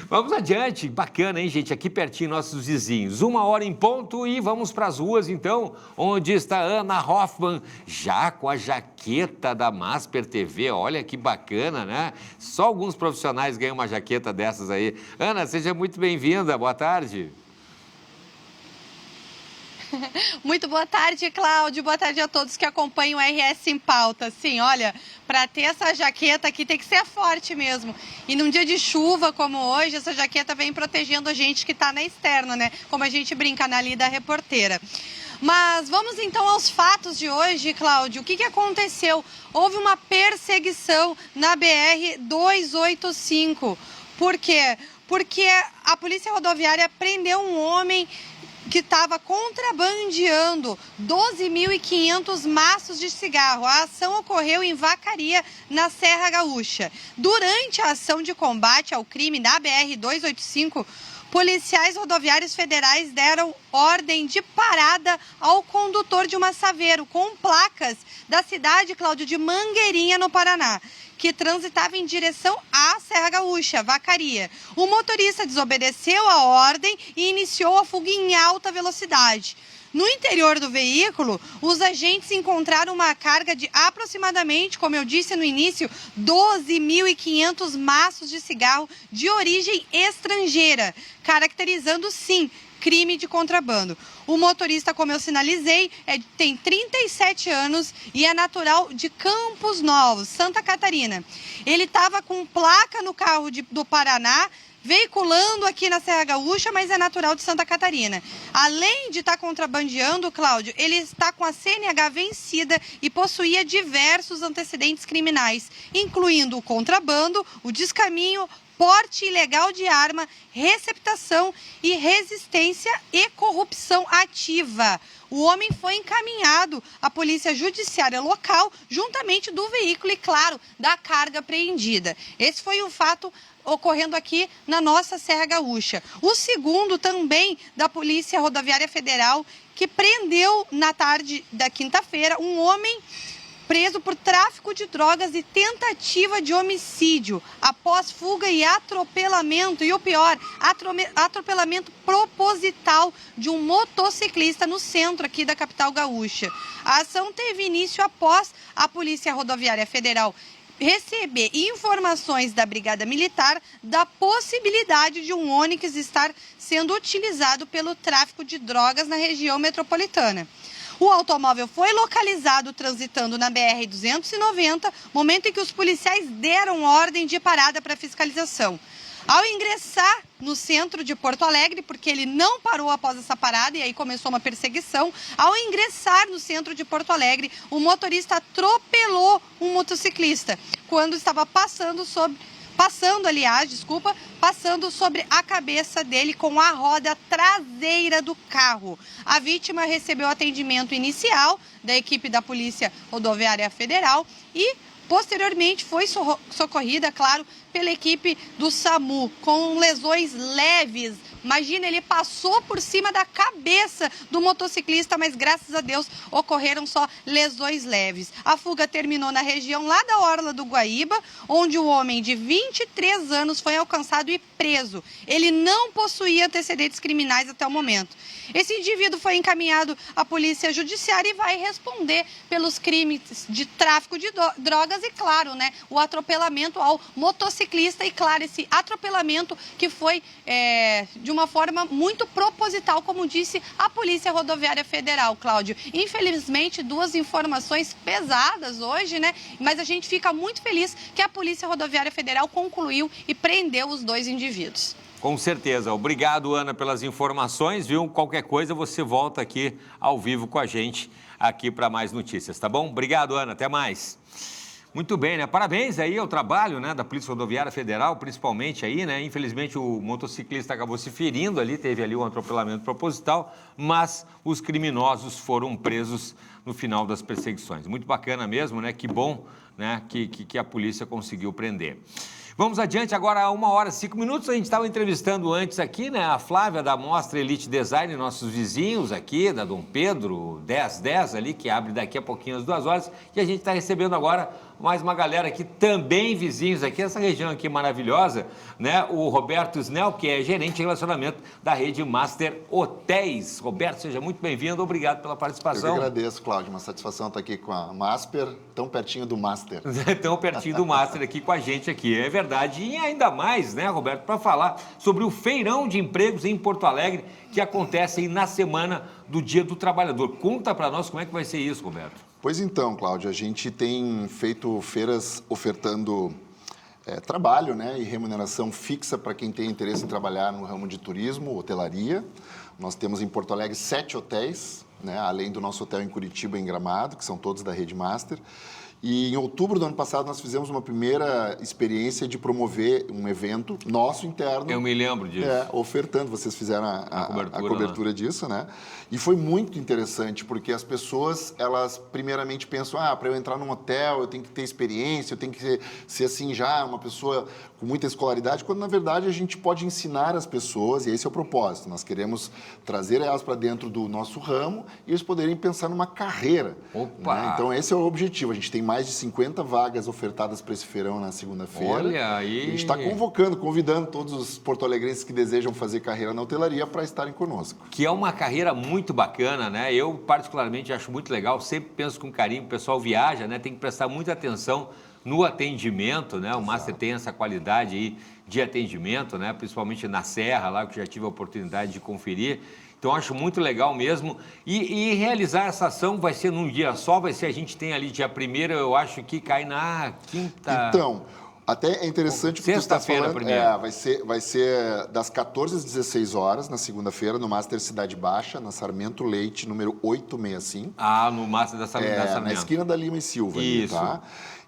Vamos adiante. Bacana, hein, gente? Aqui pertinho, nossos vizinhos. 1h em ponto e vamos para as ruas, então, onde está Ana Hoffman, já com a jaqueta da Masper TV. Olha que bacana, né? Só alguns profissionais ganham uma jaqueta dessas aí. Ana, seja muito bem-vinda. Boa tarde. Muito boa tarde, Cláudio. Boa tarde a todos que acompanham o RS em Pauta. Sim, olha, para ter essa jaqueta aqui tem que ser forte mesmo. E num dia de chuva como hoje, essa jaqueta vem protegendo a gente que está na externa, né? Como a gente brinca na lida reporteira. Mas vamos então aos fatos de hoje, Cláudio. O que aconteceu? Houve uma perseguição na BR-285. Por quê? Porque A Polícia Rodoviária prendeu um homem que estava contrabandeando 12.500 maços de cigarro. A ação ocorreu em Vacaria, na Serra Gaúcha. Durante a ação de combate ao crime na BR-285, policiais rodoviários federais deram ordem de parada ao condutor de uma Saveiro com placas da cidade, Cláudio, de Mangueirinha, no Paraná, que transitava em direção à Serra Gaúcha, Vacaria. O motorista desobedeceu a ordem e iniciou a fuga em alta velocidade. No interior do veículo, os agentes encontraram uma carga de aproximadamente, como eu disse no início, 12.500 maços de cigarro de origem estrangeira, caracterizando, sim, crime de contrabando. O motorista, como eu sinalizei, tem 37 anos e é natural de Campos Novos, Santa Catarina. Ele estava com placa no carro do Paraná, veiculando aqui na Serra Gaúcha, mas é natural de Santa Catarina. Além de estar contrabandeando, Cláudio, ele está com a CNH vencida e possuía diversos antecedentes criminais, incluindo o contrabando, o descaminho, porte ilegal de arma, receptação e resistência e corrupção ativa. O homem foi encaminhado à polícia judiciária local, juntamente do veículo e, claro, da carga apreendida. Esse foi um fato ocorrendo aqui na nossa Serra Gaúcha. O segundo também da Polícia Rodoviária Federal, que prendeu na tarde da quinta-feira um homem preso por tráfico de drogas e tentativa de homicídio após fuga e atropelamento, e o pior, atropelamento proposital de um motociclista no centro aqui da capital gaúcha. A ação teve início após a Polícia Rodoviária Federal receber informações da Brigada Militar da possibilidade de um Onix estar sendo utilizado pelo tráfico de drogas na região metropolitana. O automóvel foi localizado transitando na BR-290, momento em que os policiais deram ordem de parada para fiscalização. Ao ingressar no centro de Porto Alegre, porque ele não parou após essa parada e aí começou uma perseguição, ao ingressar no centro de Porto Alegre, o motorista atropelou um motociclista quando estava passando sobre a cabeça dele com a roda traseira do carro. A vítima recebeu atendimento inicial da equipe da Polícia Rodoviária Federal e posteriormente foi socorrida, claro, pela equipe do SAMU, com lesões leves. Imagina, ele passou por cima da cabeça do motociclista, mas graças a Deus ocorreram só lesões leves. A fuga terminou na região lá da Orla do Guaíba, onde o homem de 23 anos foi alcançado e preso. Ele não possuía antecedentes criminais até o momento. Esse indivíduo foi encaminhado à Polícia Judiciária e vai responder pelos crimes de tráfico de drogas e, claro, né, o atropelamento ao motociclista e, claro, esse atropelamento que foi de uma forma muito proposital, como disse a Polícia Rodoviária Federal, Cláudio. Infelizmente, duas informações pesadas hoje, né? Mas a gente fica muito feliz que a Polícia Rodoviária Federal concluiu e prendeu os dois indivíduos. Com certeza. Obrigado, Ana, pelas informações, viu? Qualquer coisa, você volta aqui ao vivo com a gente aqui para mais notícias, tá bom? Obrigado, Ana. Até mais. Muito bem, né? Parabéns aí ao trabalho, né, da Polícia Rodoviária Federal, principalmente aí, né? Infelizmente o motociclista acabou se ferindo ali, teve ali um atropelamento proposital, mas os criminosos foram presos no final das perseguições. Muito bacana mesmo, né? Que bom, né, que a polícia conseguiu prender. Vamos adiante agora, 1h05. A gente estava entrevistando antes aqui, né, a Flávia da Mostra Elite Design, nossos vizinhos aqui, da Dom Pedro 1010 ali, que abre daqui a pouquinho às 2 horas. E a gente está recebendo agora mais uma galera aqui, também vizinhos aqui, essa região aqui maravilhosa, né? O Roberto Snell, que é gerente de relacionamento da rede Master Hotéis. Roberto, seja muito bem-vindo, obrigado pela participação. Eu que agradeço, Cláudio, uma satisfação estar aqui com a Masper, tão pertinho do Master. Tão pertinho do Master aqui com a gente aqui, é verdade. E ainda mais, né, Roberto, para falar sobre o Feirão de Empregos em Porto Alegre, que acontece aí na semana do Dia do Trabalhador. Conta para nós como é que vai ser isso, Roberto. Pois então, Cláudio, a gente tem feito feiras ofertando trabalho, né, e remuneração fixa para quem tem interesse em trabalhar no ramo de turismo, hotelaria. Nós temos em Porto Alegre 7 hotéis, né, além do nosso hotel em Curitiba, em Gramado, que são todos da Rede Master. E em outubro do ano passado nós fizemos uma primeira experiência de promover um evento nosso interno. Eu me lembro disso. Ofertando, vocês fizeram a cobertura disso, né? E foi muito interessante, porque as pessoas, elas primeiramente pensam, para eu entrar num hotel eu tenho que ter experiência, eu tenho que ser assim já, uma pessoa com muita escolaridade, quando na verdade a gente pode ensinar as pessoas, e esse é o propósito. Nós queremos trazer elas para dentro do nosso ramo e eles poderem pensar numa carreira. Opa! Né? Então esse é o objetivo. A gente tem mais de 50 vagas ofertadas para esse feirão na segunda-feira. Olha aí! E a gente está convidando todos os porto-alegrenses que desejam fazer carreira na hotelaria para estarem conosco. Que é uma carreira muito bacana, né? Eu, particularmente, acho muito legal, sempre penso com carinho, o pessoal viaja, né? Tem que prestar muita atenção no atendimento, né? O Master tem essa qualidade aí de atendimento, né? Principalmente na Serra, lá que eu já tive a oportunidade de conferir. Então, acho muito legal mesmo. E realizar essa ação vai ser num dia só, a gente tem ali dia 1º, eu acho que cai na quinta... Então, até é interessante o que você está falando. Primeiro. Vai ser das 14 às 16 horas, na segunda-feira, no Master Cidade Baixa, na Sarmento Leite, número 865. No Master da Sarmento. Na esquina da Lima e Silva. Isso. Ali, tá?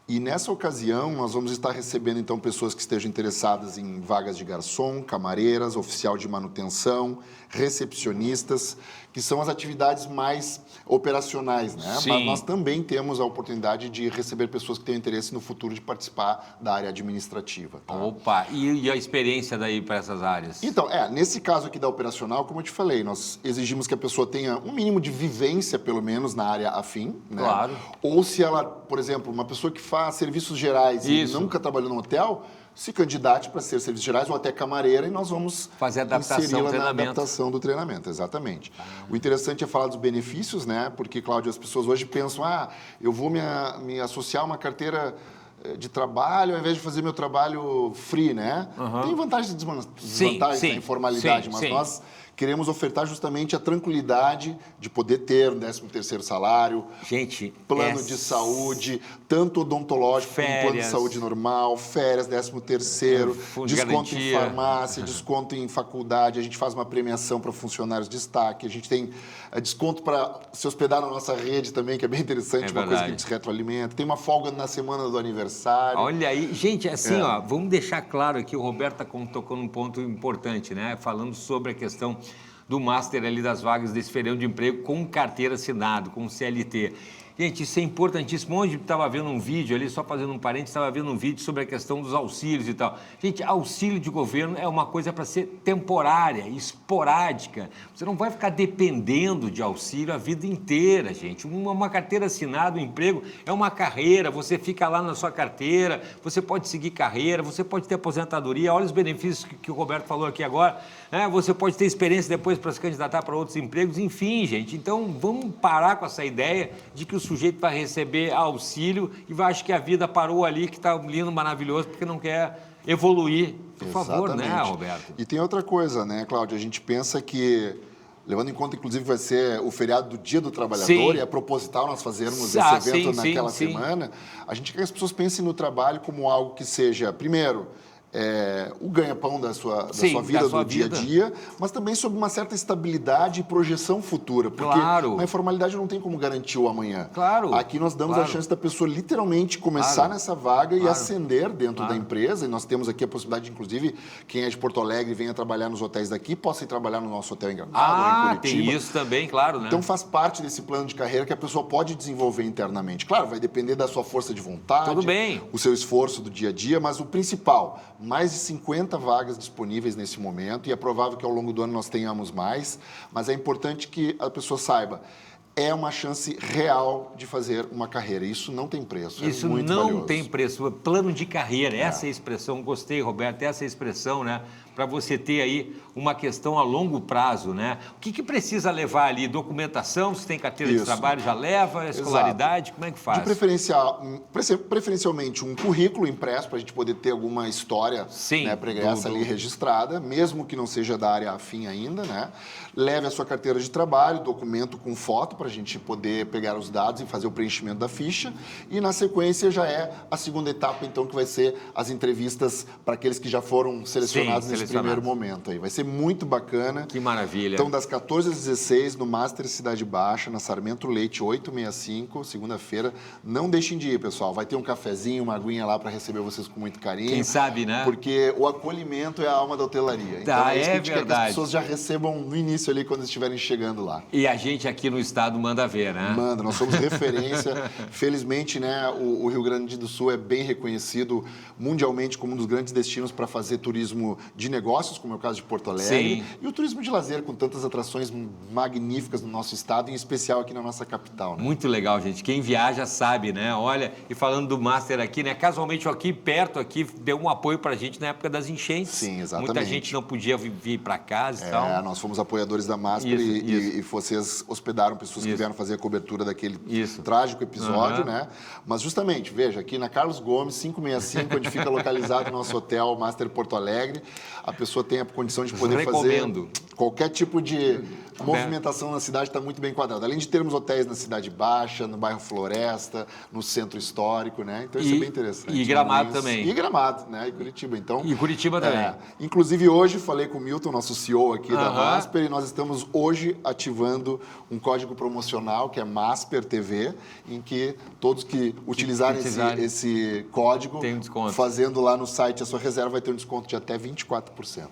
E nessa ocasião, nós vamos estar recebendo, então, pessoas que estejam interessadas em vagas de garçom, camareiras, oficial de manutenção, recepcionistas, que são as atividades mais operacionais, né? Sim. Mas nós também temos a oportunidade de receber pessoas que tenham interesse no futuro de participar da área administrativa. Tá? Opa! E a experiência daí para essas áreas? Então, nesse caso aqui da operacional, como eu te falei, nós exigimos que a pessoa tenha um mínimo de vivência, pelo menos, na área afim. Né? Claro. Ou se ela, por exemplo, uma pessoa que faz serviços gerais e nunca trabalhou no hotel, se candidate para ser serviços gerais ou até camareira e nós vamos fazer inseri-la na adaptação do treinamento, exatamente. O interessante é falar dos benefícios, né? Porque, Cláudio, as pessoas hoje pensam, eu vou me associar a uma carteira de trabalho ao invés de fazer meu trabalho free, né? Tem vantagens e desvantagens na informalidade, mas nós queremos ofertar justamente a tranquilidade de poder ter um 13º salário, plano de saúde, tanto odontológico como plano de saúde normal, férias, 13º, desconto em farmácia, desconto em faculdade, a gente faz uma premiação para funcionários de destaque, a gente tem desconto para se hospedar na nossa rede também, que é bem interessante, uma coisa que a gente se retroalimenta, tem uma folga na semana do aniversário. Olha aí, gente, assim, vamos deixar claro aqui, o Roberto tocou num ponto importante, né? Falando sobre a questão do Master ali das vagas desse feirão de emprego com carteira assinada, com CLT. Gente, isso é importantíssimo. Onde estava vendo um vídeo ali, só fazendo um parênteses, estava vendo um vídeo sobre a questão dos auxílios e tal. Gente, auxílio de governo é uma coisa para ser temporária, esporádica. Você não vai ficar dependendo de auxílio a vida inteira, gente. Uma carteira assinada, um emprego, é uma carreira. Você fica lá na sua carteira, você pode seguir carreira, você pode ter aposentadoria. Olha os benefícios que o Roberto falou aqui agora. Você pode ter experiência depois para se candidatar para outros empregos. Enfim, gente, então vamos parar com essa ideia de que o sujeito vai receber auxílio e vai achar que a vida parou ali, que está lindo, maravilhoso, porque não quer evoluir. Por favor, né, Roberto? E tem outra coisa, né, Cláudio? A gente pensa que, levando em conta, inclusive, vai ser o feriado do Dia do Trabalhador, e é proposital nós fazermos esse evento naquela semana, a gente quer que as pessoas pensem no trabalho como algo que seja, primeiro, o ganha-pão da sua vida, do dia a dia, mas também sobre uma certa estabilidade e projeção futura, porque na informalidade não tem como garantir o amanhã. Aqui nós damos a chance da pessoa literalmente começar nessa vaga e ascender dentro da empresa, e nós temos aqui a possibilidade, inclusive, quem é de Porto Alegre e venha trabalhar nos hotéis daqui, possa ir trabalhar no nosso hotel em Gramado, ou em Curitiba. Tem isso também, claro, né? Então faz parte desse plano de carreira que a pessoa pode desenvolver internamente. Claro, vai depender da sua força de vontade, o seu esforço do dia a dia, mas o principal, mais de 50 vagas disponíveis nesse momento, e é provável que ao longo do ano nós tenhamos mais, mas é importante que a pessoa saiba, é uma chance real de fazer uma carreira. Isso não tem preço. Isso muito não valioso. Tem preço. Plano de carreira, essa é a expressão. Gostei, Roberto, essa é a expressão, né? Para você ter aí uma questão a longo prazo, né? O que precisa levar ali? Documentação, se tem carteira de trabalho, já leva, escolaridade, como é que faz? De preferencialmente um currículo impresso para a gente poder ter alguma história pregressa ali registrada, mesmo que não seja da área afim ainda, né? Leve a sua carteira de trabalho, documento com foto para a gente poder pegar os dados e fazer o preenchimento da ficha. E na sequência já é a segunda etapa, então, que vai ser as entrevistas para aqueles que já foram selecionados nesse primeiro momento aí. Vai ser muito bacana. Que maravilha. Então, das 14 às 16, no Master Cidade Baixa, na Sarmento Leite 865, segunda-feira. Não deixem de ir, pessoal. Vai ter um cafezinho, uma aguinha lá para receber vocês com muito carinho. Quem sabe, né? Porque o acolhimento é a alma da hotelaria. Então, é isso que a gente quer que as pessoas já recebam no início ali, quando estiverem chegando lá. E a gente aqui no estado manda ver, né? Manda, nós somos referência. Felizmente, né, o Rio Grande do Sul é bem reconhecido mundialmente como um dos grandes destinos para fazer turismo de negócios, como é o caso de Porto Alegre. Sim. E o turismo de lazer, com tantas atrações magníficas no nosso estado, em especial aqui na nossa capital. Né? Muito legal, gente. Quem viaja sabe, né? Olha, e falando do Master aqui, né? Casualmente aqui perto, aqui, deu um apoio pra gente na época das enchentes. Sim, exatamente. Muita gente não podia vir para casa e tal. Nós fomos apoiadores da Masper e vocês hospedaram pessoas que vieram fazer a cobertura daquele trágico episódio, né? Mas justamente, veja, aqui na Carlos Gomes, 565, onde fica localizado o nosso hotel Master Porto Alegre, a pessoa tem a condição de poder fazer qualquer tipo de movimentação na cidade, está muito bem enquadrada. Além de termos hotéis na Cidade Baixa, no bairro Floresta, no centro histórico, né? Então isso é bem interessante. E Gramado também. E Gramado, né? E Curitiba. Então, e Curitiba também. Inclusive hoje falei com o Milton, nosso CEO aqui da Masper, e nós estamos hoje ativando um código promocional que é Masper TV, em que todos que utilizarem esse código, tem um desconto. Fazendo lá no site a sua reserva, vai ter um desconto de até 24%.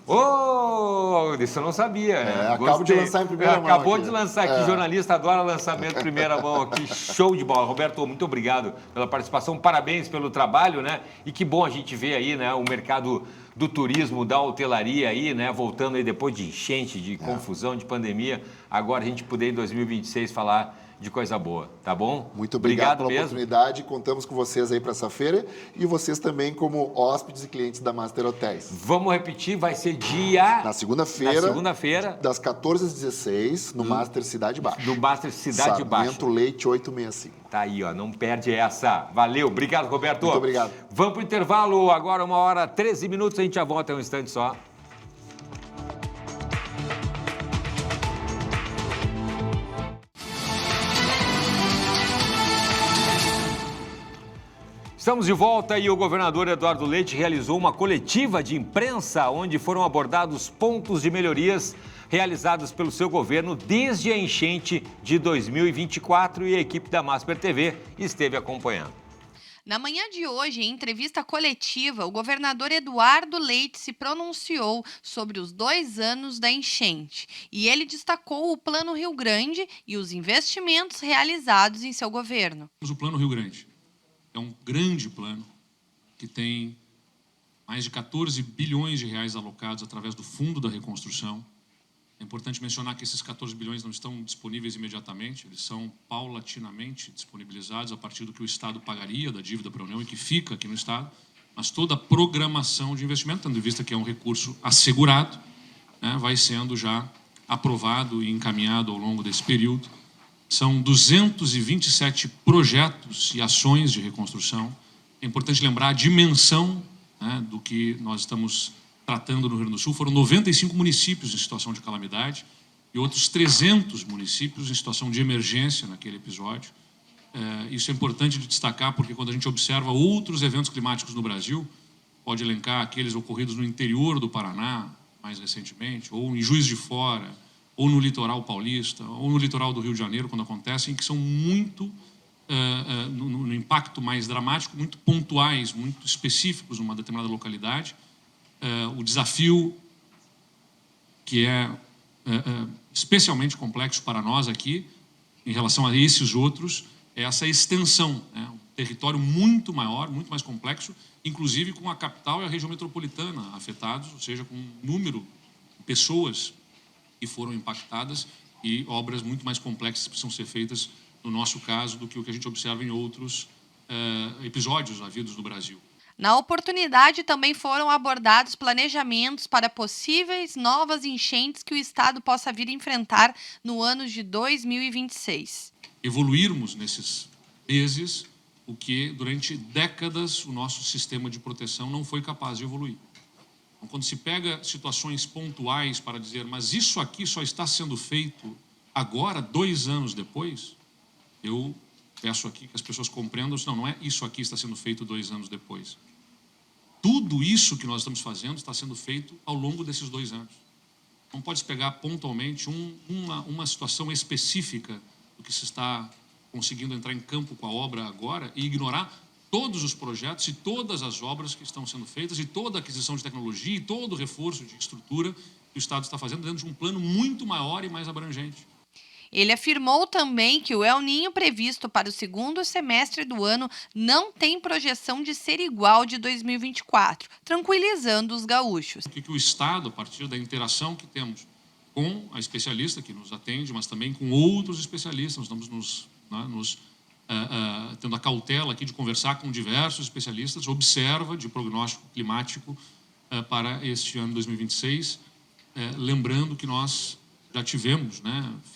Isso eu não sabia. Acabo de lançar em primeira mão. Acabou de lançar aqui, jornalista adora lançamento em primeira mão aqui, show de bola. Roberto, muito obrigado pela participação, parabéns pelo trabalho, né? E que bom a gente ver aí, né, o mercado do turismo, da hotelaria aí, né, voltando aí depois de enchente, de confusão, de pandemia, agora a gente poder em 2026 falar de coisa boa, tá bom? Muito obrigado pela mesmo. oportunidade, contamos com vocês aí para essa feira e vocês também como hóspedes e clientes da Master Hotéis. Vamos repetir, vai ser dia... Na segunda-feira. Das 14 às 16, no Master Cidade Baixa. Do Master Cidade Baixa. Sarmento Leite 865. Tá aí, ó, não perde essa. Valeu, obrigado, Roberto. Muito obrigado. Vamos pro intervalo, agora 1h13, a gente já volta em um instante só. Estamos de volta e o governador Eduardo Leite realizou uma coletiva de imprensa onde foram abordados pontos de melhorias realizados pelo seu governo desde a enchente de 2024 e a equipe da Masper TV esteve acompanhando. Na manhã de hoje, em entrevista coletiva, o governador Eduardo Leite se pronunciou sobre os 2 anos da enchente e ele destacou o Plano Rio Grande e os investimentos realizados em seu governo. O Plano Rio Grande é um grande plano que tem mais de 14 bilhões de reais alocados através do Fundo da Reconstrução. É importante mencionar que esses 14 bilhões não estão disponíveis imediatamente, eles são paulatinamente disponibilizados a partir do que o Estado pagaria da dívida para a União e que fica aqui no Estado, mas toda a programação de investimento, tendo em vista que é um recurso assegurado, né, vai sendo já aprovado e encaminhado ao longo desse período. São 227 projetos e ações de reconstrução. É importante lembrar a dimensão, né, do que nós estamos tratando no Rio Grande do Sul. Foram 95 municípios em situação de calamidade e outros 300 municípios em situação de emergência naquele episódio. Isso é importante de destacar porque quando a gente observa outros eventos climáticos no Brasil, pode elencar aqueles ocorridos no interior do Paraná, mais recentemente, ou em Juiz de Fora, ou no litoral paulista, ou no litoral do Rio de Janeiro, quando acontecem, que são muito, no impacto mais dramático, muito pontuais, muito específicos numa determinada localidade. O desafio que é especialmente complexo para nós aqui, em relação a esses outros, é essa extensão, né? Um território muito maior, muito mais complexo, inclusive com a capital e a região metropolitana afetados, ou seja, com um número de pessoas que foram impactadas e obras muito mais complexas que precisam ser feitas, no nosso caso, do que o que a gente observa em outros episódios havidos no Brasil. Na oportunidade, também foram abordados planejamentos para possíveis novas enchentes que o Estado possa vir a enfrentar no ano de 2026. Evoluirmos nesses meses o que, durante décadas, o nosso sistema de proteção não foi capaz de evoluir. Então, quando se pega situações pontuais para dizer, mas isso aqui só está sendo feito agora, 2 anos depois, eu peço aqui que as pessoas compreendam, não é isso aqui está sendo feito 2 anos depois. tudo isso que nós estamos fazendo está sendo feito ao longo desses 2 anos. Não pode pegar pontualmente uma situação específica do que se está conseguindo entrar em campo com a obra agora e ignorar todos os projetos e todas as obras que estão sendo feitas e toda a aquisição de tecnologia e todo o reforço de estrutura que o Estado está fazendo dentro de um plano muito maior e mais abrangente. Ele afirmou também que o El Niño previsto para o segundo semestre do ano não tem projeção de ser igual ao de 2024, tranquilizando os gaúchos. O que o Estado, a partir da interação que temos com a especialista que nos atende, mas também com outros especialistas, nós estamos tendo a cautela aqui de conversar com diversos especialistas, observa de prognóstico climático para este ano 2026, lembrando que nós já tivemos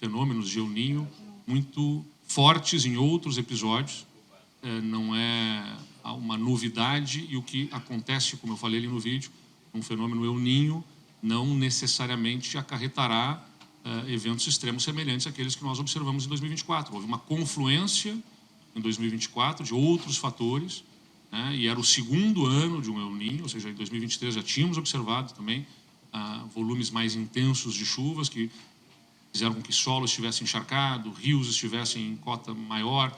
fenômenos de El Niño muito fortes em outros episódios, não é uma novidade, e o que acontece, como eu falei ali no vídeo, um fenômeno El Niño não necessariamente acarretará eventos extremos semelhantes àqueles que nós observamos em 2024. Houve uma confluência em 2024 de outros fatores, e era o segundo ano de um El Niño, ou seja, em 2023 já tínhamos observado também volumes mais intensos de chuvas que fizeram com que solo estivesse encharcado, rios estivessem em cota maior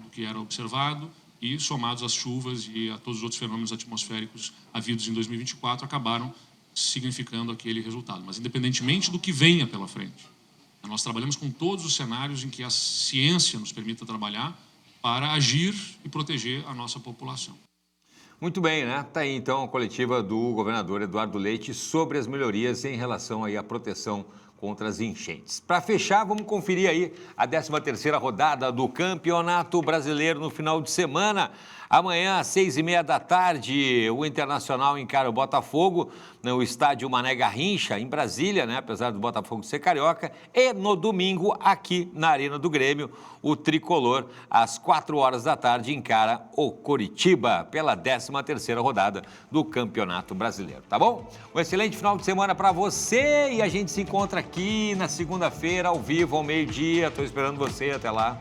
do que era observado, e somados às chuvas e a todos os outros fenômenos atmosféricos havidos em 2024, acabaram significando aquele resultado. Mas independentemente do que venha pela frente, nós trabalhamos com todos os cenários em que a ciência nos permita trabalhar para agir e proteger a nossa população. Muito bem, né? Está aí então a coletiva do governador Eduardo Leite sobre as melhorias em relação aí à proteção contra as enchentes. Para fechar, vamos conferir aí a 13ª rodada do Campeonato Brasileiro no final de semana. Amanhã, às 6h30 da tarde, o Internacional encara o Botafogo no estádio Mané Garrincha, em Brasília, né? Apesar do Botafogo ser carioca. E no domingo, aqui na Arena do Grêmio, o Tricolor, às 4h da tarde, encara o Coritiba pela 13ª rodada do Campeonato Brasileiro, tá bom? Um excelente final de semana para você e a gente se encontra aqui na segunda-feira, ao vivo, ao meio-dia. Estou esperando você, até lá.